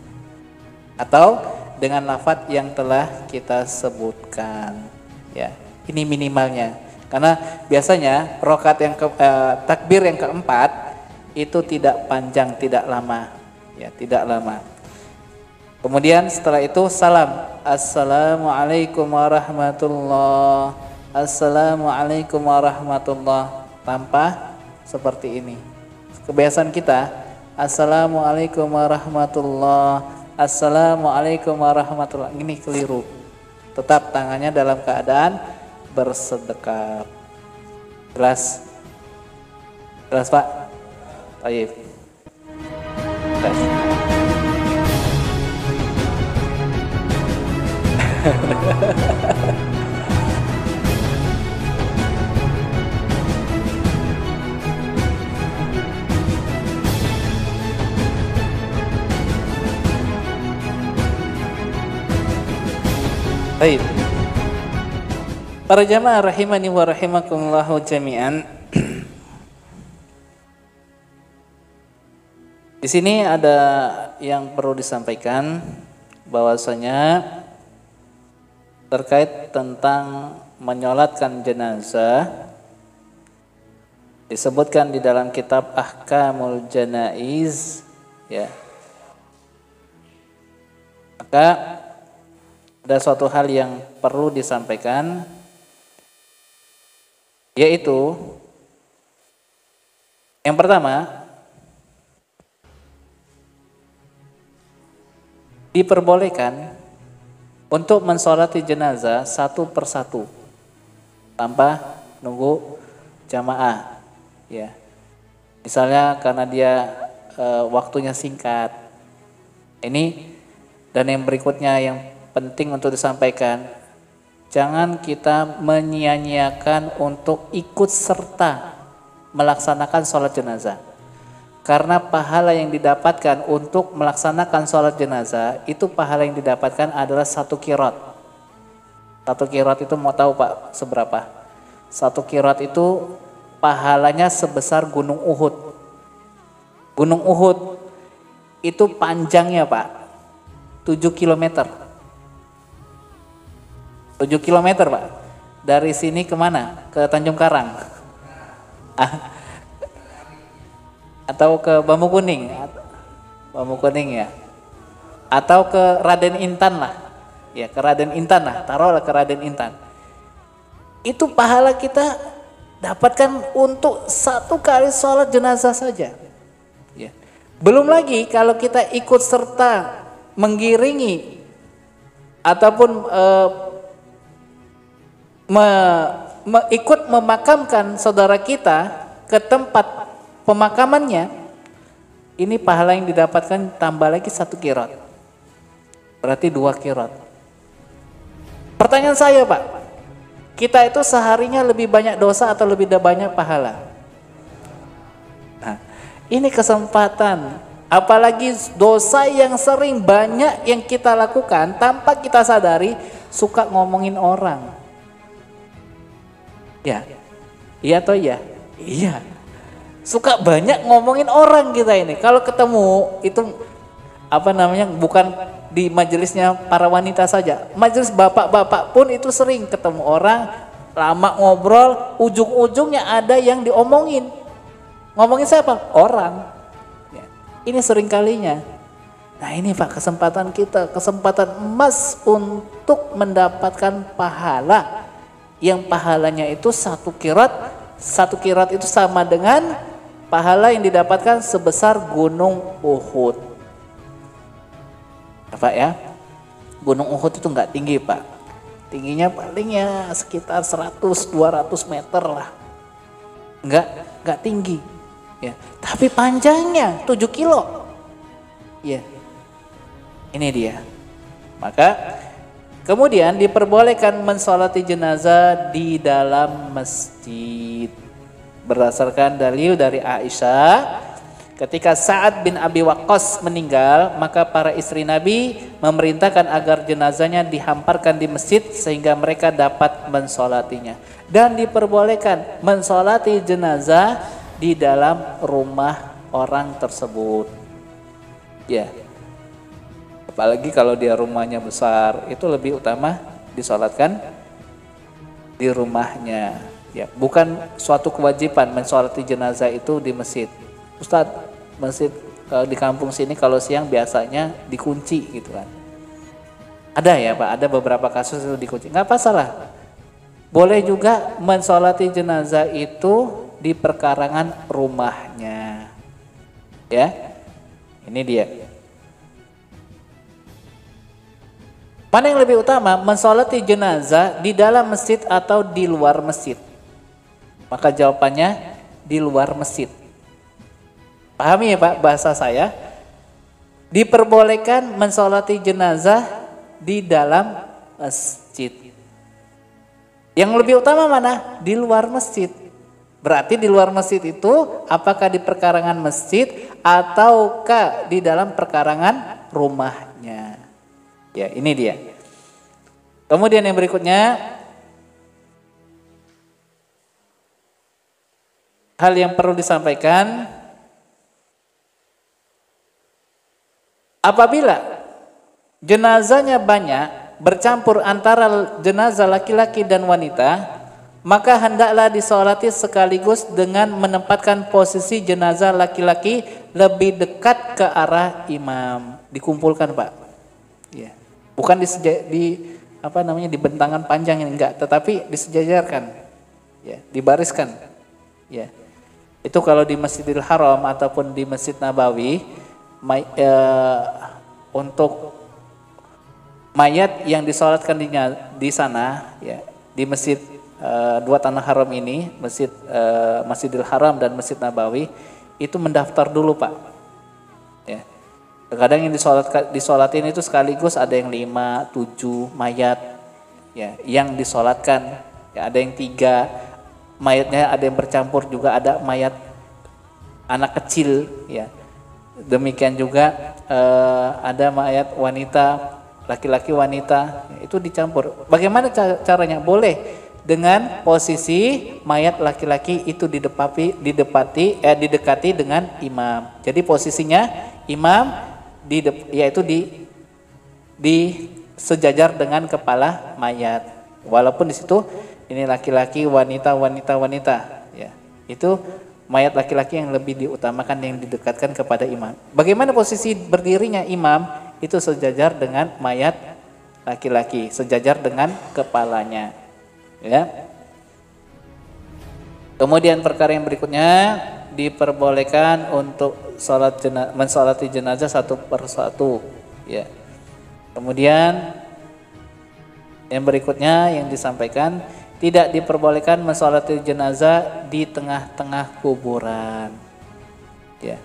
Atau dengan lafaz yang telah kita sebutkan. Ya, ini minimalnya. Karena biasanya takbir yang keempat itu tidak panjang, tidak lama. Ya, tidak lama. Kemudian setelah itu salam. Assalamualaikum warahmatullahi. Assalamualaikum warahmatullahi, tanpa seperti ini. Kebiasaan kita Assalamualaikum warahmatullahi, Assalamualaikum warahmatullahi, ini keliru. Tetap tangannya dalam keadaan bersedekap. Jelas? Jelas Pak? Baik. Jelas. Baik. Para jamaah rahimani wa rahimakumullahu jami'an. Di sini ada yang perlu disampaikan bahwasanya terkait tentang menyolatkan jenazah disebutkan di dalam kitab Ahkamul Janaiz, ya. Maka ada suatu hal yang perlu disampaikan, yaitu yang pertama, diperbolehkan untuk mensolati jenazah satu persatu tanpa nunggu jamaah, ya. Misalnya karena dia waktunya singkat. Ini dan yang berikutnya yang penting untuk disampaikan, jangan kita menyia-nyiakan untuk ikut serta melaksanakan sholat jenazah. Karena pahala yang didapatkan untuk melaksanakan sholat jenazah, itu pahala yang didapatkan adalah 1 qiraat. 1 qiraat itu mau tahu Pak seberapa? 1 qiraat itu pahalanya sebesar Gunung Uhud. Gunung Uhud itu panjangnya Pak 7 kilometer. 7 kilometer Pak. Dari sini kemana? Ke Tanjung Karang. Atau ke Bambu Kuning. Bambu Kuning ya. Atau ke Raden Intan lah. Ya, ke Raden Intan lah. Taruhlah ke Raden Intan. Itu pahala kita dapatkan untuk 1 kali sholat jenazah saja. Ya. Belum lagi kalau kita ikut serta menggiringi ataupun ikut memakamkan saudara kita ke tempat pemakamannya, ini pahala yang didapatkan tambah lagi 1 qiraat. Berarti 2 qiraat. Pertanyaan saya Pak, kita itu seharinya lebih banyak dosa atau lebih banyak pahala? Nah, ini kesempatan, apalagi dosa yang sering banyak yang kita lakukan tanpa kita sadari, suka ngomongin orang. Ya, iya atau iya? Iya. Suka banyak ngomongin orang kita ini. Kalau ketemu itu bukan di majelisnya para wanita saja. Majelis bapak-bapak pun itu sering ketemu orang, lama ngobrol, ujung-ujungnya ada yang diomongin. Ngomongin siapa? Orang. Ya. Ini sering kalinya. Nah ini Pak kesempatan kita, kesempatan emas untuk mendapatkan pahala. Yang pahalanya itu 1 qiraat. 1 qiraat itu sama dengan pahala yang didapatkan sebesar Gunung Uhud. Pak ya, Gunung Uhud itu nggak tinggi Pak. Tingginya paling ya sekitar 100-200 meter lah. Nggak tinggi. Ya. Tapi panjangnya 7 kilo. Ya. Ini dia. Maka Kemudian diperbolehkan mensolati jenazah di dalam masjid. Berdasarkan dalil dari Aisyah, ketika Sa'ad bin Abi Waqqas meninggal, maka para istri Nabi memerintahkan agar jenazahnya dihamparkan di masjid sehingga mereka dapat mensolatinya. Dan diperbolehkan mensolati jenazah di dalam rumah orang tersebut. Ya. Apalagi kalau dia rumahnya besar, itu lebih utama disolatkan di rumahnya. Ya, bukan suatu kewajiban mensolati jenazah itu di masjid. Ustadz, masjid di kampung sini kalau siang biasanya dikunci gitu kan. Ada ya Pak, ada beberapa kasus itu dikunci. Nggak masalah. Boleh juga mensolati jenazah itu di perkarangan rumahnya. Ya, ini dia. Mana yang lebih utama, mensolati jenazah di dalam masjid atau di luar masjid? Maka jawabannya di luar masjid. Pahami ya Pak bahasa saya? Diperbolehkan mensolati jenazah di dalam masjid. Yang lebih utama mana? Di luar masjid. Berarti di luar masjid itu apakah di perkarangan masjid ataukah di dalam perkarangan rumahnya? Ya, ini dia. Kemudian yang berikutnya, hal yang perlu disampaikan, apabila jenazahnya banyak bercampur antara jenazah laki-laki dan wanita, maka hendaklah disolati sekaligus dengan menempatkan posisi jenazah laki-laki lebih dekat ke arah imam. Dikumpulkan Pak. Ya. Bukan di bentangan panjang ini enggak, tetapi disejajarkan. Ya, dibariskan. Ya. Itu kalau di Masjidil Haram ataupun di Masjid Nabawi, untuk mayat yang disolatkan di sana, ya, di masjid dua tanah haram ini, Masjidil Haram dan Masjid Nabawi, itu mendaftar dulu Pak. Ya. Kadang yang disolatin itu sekaligus ada yang 5, 7 mayat, ya, yang disolatkan, ya, ada yang 3 mayatnya, ada yang bercampur juga, ada mayat anak kecil, ya. Demikian juga ada mayat wanita, laki-laki wanita, itu dicampur. Bagaimana caranya? Boleh dengan posisi mayat laki-laki itu didekati dengan imam. Jadi posisinya imam yaitu di sejajar dengan kepala mayat. Walaupun di situ ini laki-laki, wanita, ya. Itu mayat laki-laki yang lebih diutamakan, yang didekatkan kepada imam. Bagaimana posisi berdirinya imam? Itu sejajar dengan mayat laki-laki, sejajar dengan kepalanya. Ya. Kemudian perkara yang berikutnya, diperbolehkan untuk mensolati jenazah satu persatu. Ya. Kemudian yang berikutnya yang disampaikan, tidak diperbolehkan mensolati jenazah di tengah-tengah kuburan. Ya.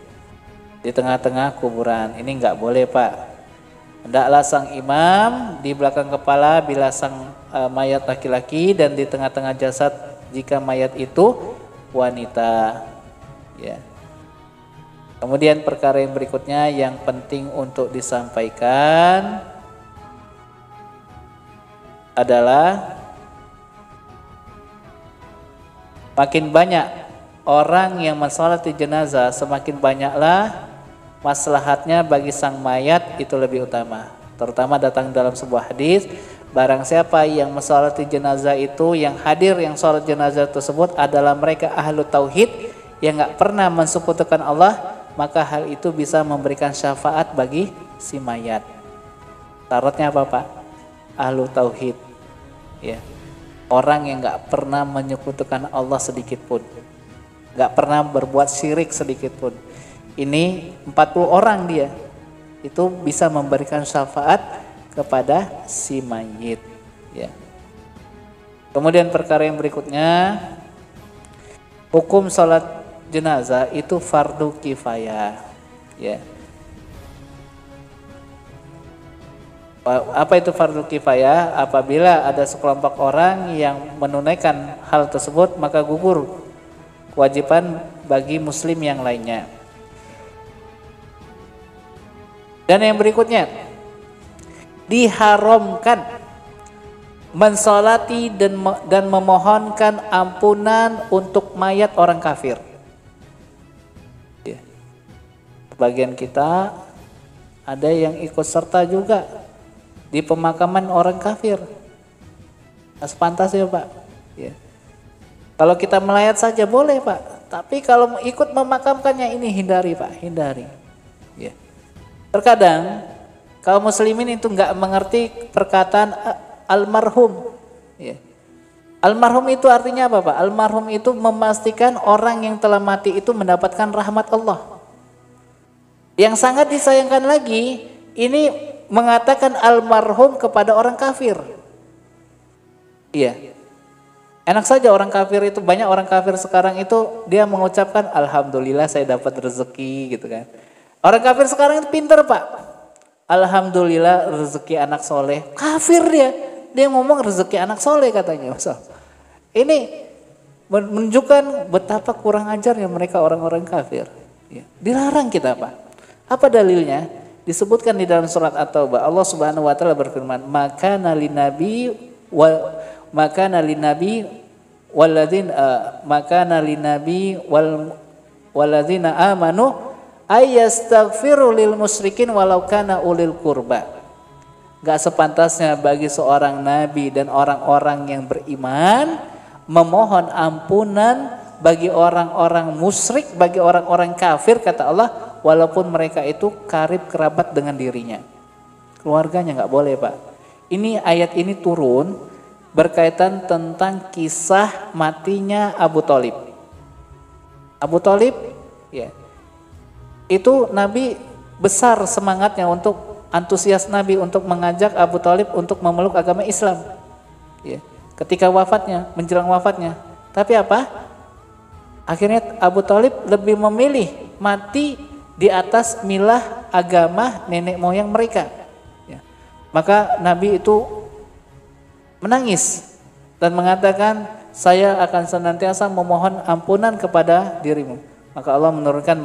Di tengah-tengah kuburan. Ini enggak boleh Pak. Hendaklah sang imam di belakang kepala bila sang mayat laki-laki, dan di tengah-tengah jasad jika mayat itu wanita. Ya. Kemudian perkara yang berikutnya yang penting untuk disampaikan adalah makin banyak orang yang mensolati jenazah, semakin banyaklah maslahatnya bagi sang mayat, itu lebih utama. Terutama datang dalam sebuah hadis, barang siapa yang mensolati jenazah itu, yang hadir yang sholat jenazah tersebut adalah mereka ahlu tauhid yang gak pernah mensekutukan Allah, maka hal itu bisa memberikan syafaat bagi si mayat. Syaratnya apa Pak? Ahlu tauhid. Ya. Orang yang gak pernah menyekutukan Allah sedikit pun, gak pernah berbuat syirik sedikit pun. Ini 40 orang dia, itu bisa memberikan syafaat kepada si mayit. Ya. Kemudian perkara yang berikutnya, hukum sholat jenazah itu fardu kifayah. Ya. Apa itu fardu kifayah? Apabila ada sekelompok orang yang menunaikan hal tersebut, maka gugur kewajiban bagi muslim yang lainnya. Dan yang berikutnya, diharamkan mensolati dan memohonkan ampunan untuk mayat orang kafir. Bagian kita ada yang ikut serta juga di pemakaman orang kafir. Sepantasnya Pak. Ya. Kalau kita melayat saja boleh Pak, tapi kalau ikut memakamkannya ini hindari Pak, hindari. Ya. Terkadang kaum muslimin itu nggak mengerti perkataan almarhum. Ya. Almarhum itu artinya apa Pak? Almarhum itu memastikan orang yang telah mati itu mendapatkan rahmat Allah. Yang sangat disayangkan lagi, ini mengatakan almarhum kepada orang kafir. Iya. Enak saja orang kafir itu, banyak orang kafir sekarang itu dia mengucapkan alhamdulillah saya dapat rezeki gitu kan. Orang kafir sekarang itu pinter Pak. Alhamdulillah rezeki anak soleh. Kafir dia ngomong rezeki anak soleh katanya. Ini menunjukkan betapa kurang ajarnya mereka orang-orang kafir. Ya. Dilarang kita Pak. Apa dalilnya? Disebutkan di dalam surat At-Taubah. Allah Subhanahu wa taala berfirman, "Maka nalinabi walladzina amanu ayastaghfiru lil musyrikin walau kana ulil qurba." Gak sepantasnya bagi seorang nabi dan orang-orang yang beriman memohon ampunan bagi orang-orang musyrik, bagi orang-orang kafir, kata Allah, walaupun mereka itu karib kerabat dengan dirinya. Keluarganya nggak boleh Pak. Ini ayat ini turun berkaitan tentang kisah matinya Abu Thalib. Abu Thalib, ya, itu Nabi besar semangatnya untuk antusias Nabi untuk mengajak Abu Thalib untuk memeluk agama Islam. Ya, ketika wafatnya, menjelang wafatnya. Tapi apa? Akhirnya Abu Thalib lebih memilih mati di atas milah agama nenek moyang mereka. Ya. Maka Nabi itu menangis dan mengatakan, saya akan senantiasa memohon ampunan kepada dirimu. Maka Allah menurunkan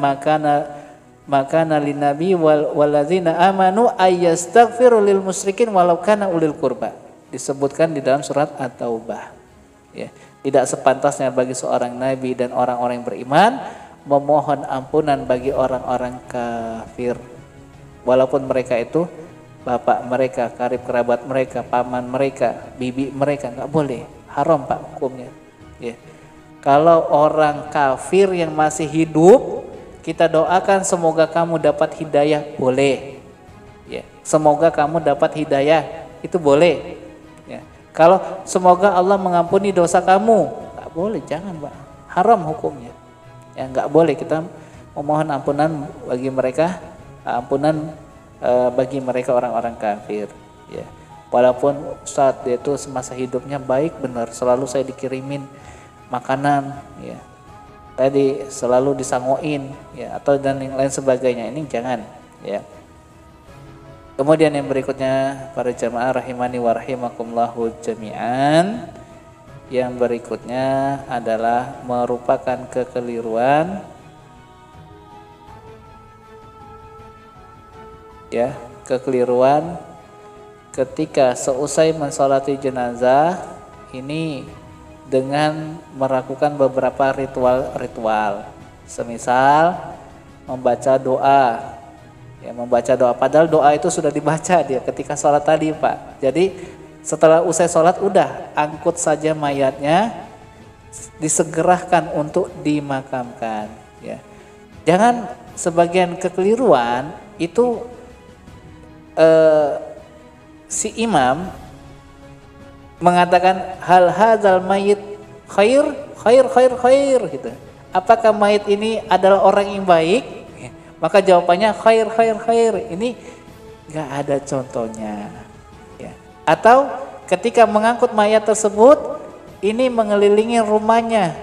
makana linabi walladzina amanu ayastaghfiru lil musyrikin walau kana ulil qurba. Disebutkan di dalam surat At-Taubah. Ya. Tidak sepantasnya bagi seorang nabi dan orang-orang yang beriman memohon ampunan bagi orang-orang kafir, walaupun mereka itu bapak mereka, karib kerabat mereka, paman mereka, bibi mereka, nggak boleh, haram Pak hukumnya. Ya. Kalau orang kafir yang masih hidup, kita doakan semoga kamu dapat hidayah, boleh. Ya. Semoga kamu dapat hidayah, itu boleh. Ya. Kalau semoga Allah mengampuni dosa kamu, nggak boleh, jangan Pak, haram hukumnya. Ya, nggak boleh kita memohon ampunan bagi mereka, bagi mereka orang-orang kafir. Ya. Walaupun saat dia itu semasa hidupnya baik benar, selalu saya dikirimin makanan, ya, tadi selalu disangoin, ya, atau dan yang lain sebagainya, ini jangan. Ya. Kemudian yang berikutnya para jamaah rahimani wa rahimakumullahu jami'an. Yang berikutnya adalah merupakan kekeliruan, ya, kekeliruan ketika seusai mensolati jenazah ini dengan melakukan beberapa ritual, semisal membaca doa, ya, membaca doa. Padahal doa itu sudah dibaca dia ketika sholat tadi Pak. Jadi setelah usai sholat udah angkut saja mayatnya, disegerakan untuk dimakamkan. Ya. Jangan sebagian kekeliruan itu si imam mengatakan hal hadzal mayit khair gitu. Apakah mayit ini adalah orang yang baik? Maka jawabannya khair. Ini nggak ada contohnya. Ya. Atau ketika mengangkut mayat tersebut, ini mengelilingi rumahnya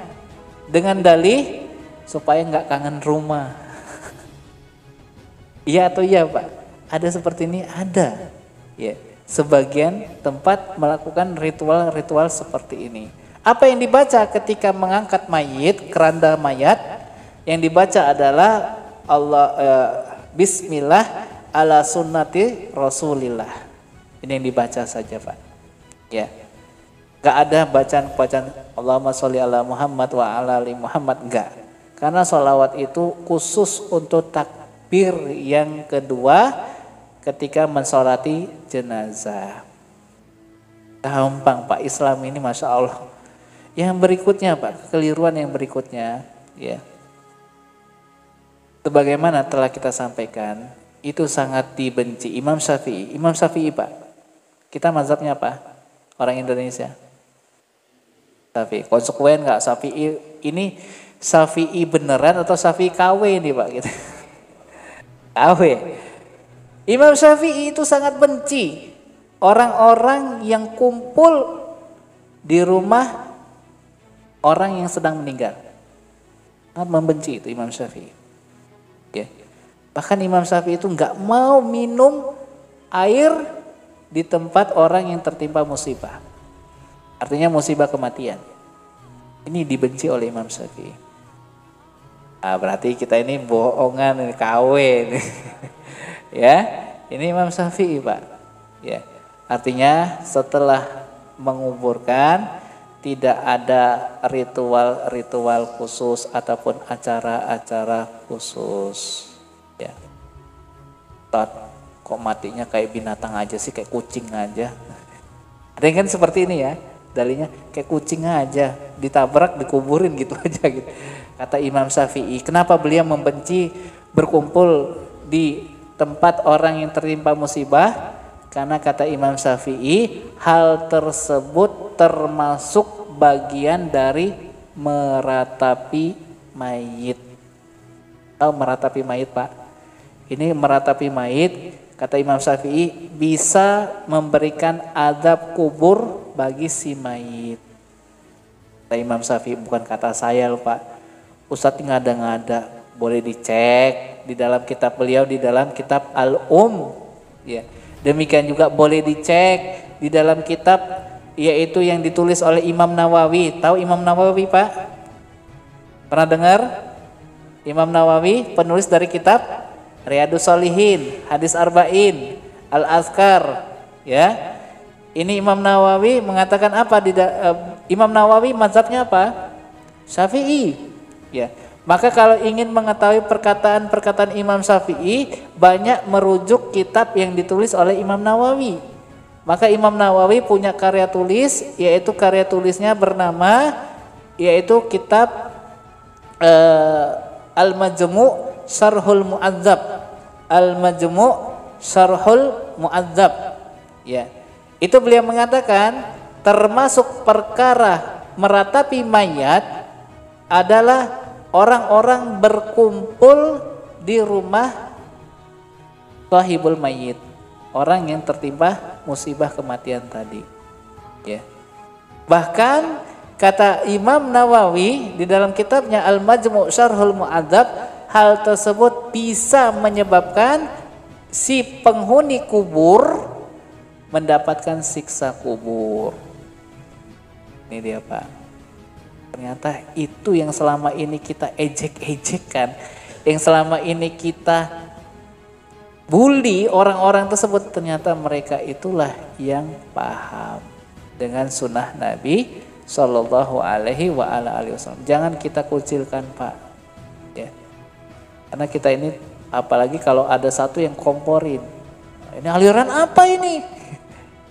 dengan dalih supaya nggak kangen rumah. Iya atau iya Pak? Ada seperti ini? Ada. Ya. sebagian tempat melakukan ritual-ritual seperti ini. Apa yang dibaca ketika mengangkat mayit, keranda mayat? Yang dibaca adalah Bismillah ala sunnati Rasulillah. Ini yang dibaca saja, Pak. Ya. Gak ada bacaan Allahumma sholli ala Muhammad wa ala ali Muhammad, enggak. Karena sholawat itu khusus untuk takbir yang kedua ketika mensolati jenazah. Gampang, Pak, Islam ini Masya Allah. Yang berikutnya, Pak, kekeliruan yang berikutnya, ya. Sebagaimana telah kita sampaikan, itu sangat dibenci Imam Syafi'i, Pak. Kita mazhabnya apa? Orang Indonesia. Syafi'i. Konsekuen nggak Syafi'i? Ini Syafi'i beneran atau Syafi'i KW nih, Pak? Gitu. KW. Imam Syafi'i itu sangat benci orang-orang yang kumpul di rumah orang yang sedang meninggal. Sangat membenci itu Imam Syafi'i. Ya. Bahkan Imam Syafi'i itu nggak mau minum air di tempat orang yang tertimpa musibah. Artinya musibah kematian. Ini dibenci oleh Imam Syafi'i. Berarti kita ini bohongan, ini KW ini. Ya, ini Imam Syafi'i, Pak. Ya. Artinya setelah menguburkan tidak ada ritual-ritual khusus ataupun acara-acara khusus. Ya. Kok matinya kayak binatang aja sih, kayak kucing aja. Ada yang kan seperti ini ya. Dalilnya kayak kucing aja, ditabrak, dikuburin gitu aja gitu. Kata Imam Syafi'i, kenapa beliau membenci berkumpul di tempat orang yang tertimpa musibah? Karena kata Imam Syafi'i, hal tersebut termasuk bagian dari meratapi mayit. Tahu meratapi mayit, Pak? Ini meratapi mayit, kata Imam Syafi'i, bisa memberikan adab kubur bagi si mayit. Kata Imam Syafi'i, bukan kata saya loh, Pak. Ustadz ngada-ngada, boleh dicek di dalam kitab beliau, di dalam kitab ya. Demikian juga boleh dicek di dalam kitab yaitu yang ditulis oleh Imam Nawawi. Tahu Imam Nawawi, Pak? Pernah dengar? Imam Nawawi penulis dari kitab Riyadhus Shalihin, Hadis Arba'in, Al-Azkar, ya. Ini Imam Nawawi mengatakan apa? Imam Nawawi mazhabnya apa? Syafi'i. Ya. Maka kalau ingin mengetahui perkataan-perkataan Imam Syafi'i, banyak merujuk kitab yang ditulis oleh Imam Nawawi. Maka Imam Nawawi punya karya tulis, yaitu karya tulisnya bernama, yaitu kitab Al-Majmu' Syarhul Mu'adzab. Al-Majmu' Syarhul Mu'adzab. Ya. Itu beliau mengatakan termasuk perkara meratapi mayat adalah orang-orang berkumpul di rumah sahibul mayit, orang yang tertimpa musibah kematian tadi. Ya. Bahkan kata Imam Nawawi di dalam kitabnya Al-Majmu' Syarhul Mu'adzab, hal tersebut bisa menyebabkan si penghuni kubur mendapatkan siksa kubur. Ini dia, Pak. Ternyata itu yang selama ini kita ejek-ejekkan, yang selama ini kita bully orang-orang tersebut, ternyata mereka itulah yang paham dengan sunnah Nabi Sallallahu Alaihi Wasallam. Jangan kita kucilkan, Pak. Ya. Karena kita ini, apalagi kalau ada satu yang komporin, ini aliran apa ini?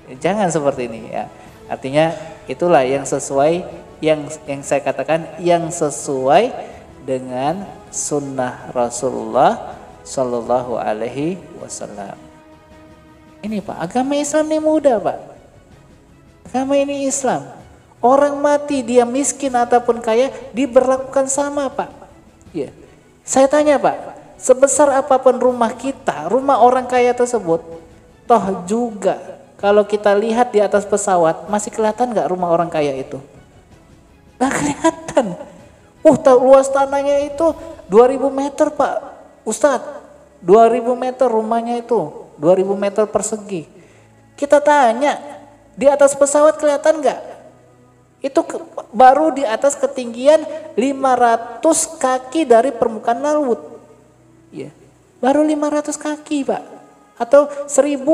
Jangan seperti ini ya. Artinya itulah yang sesuai, yang saya katakan yang sesuai dengan sunnah Rasulullah Sallallahu Alaihi Wasallam. Ini, Pak, agama Islam ini mudah, Pak. Agama ini Islam. Orang mati dia miskin ataupun kaya diberlakukan sama, Pak. Ya. Saya tanya, Pak, sebesar apapun rumah kita, rumah orang kaya tersebut, toh juga kalau kita lihat di atas pesawat, masih kelihatan nggak rumah orang kaya itu? Nggak kelihatan. Luas tanahnya itu 2000 meter, Pak Ustadz. 2000 meter rumahnya itu, 2000 meter persegi. Kita tanya, di atas pesawat kelihatan nggak? Itu baru di atas ketinggian 500 kaki dari permukaan laut. Ya, baru 500 kaki Pak. Atau 1000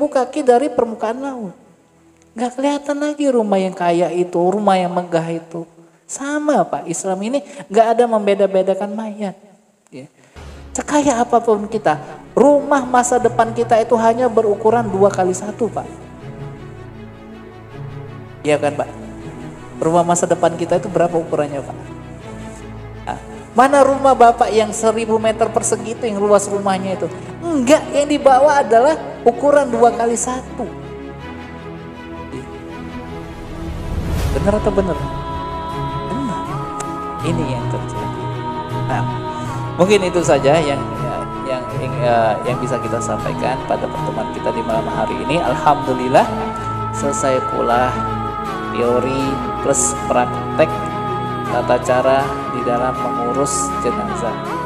kaki dari permukaan laut. Nggak kelihatan lagi rumah yang kaya itu, rumah yang megah itu. Sama Pak, Islam ini nggak ada membeda-bedakan mayat. Ya. Sekaya apapun kita, rumah masa depan kita itu hanya berukuran 2x1 Pak. Iya kan Pak? Rumah masa depan kita itu berapa ukurannya Pak? Nah, mana rumah Bapak yang 1000 meter persegi itu, yang luas rumahnya itu? Enggak, yang dibawa adalah ukuran 2x1. Benar atau benar? Benar. Ini yang terjadi. Nah, mungkin itu saja yang bisa kita sampaikan pada pertemuan kita di malam hari ini. Alhamdulillah selesai pula teori plus praktek tata cara di dalam mengurus jenazah.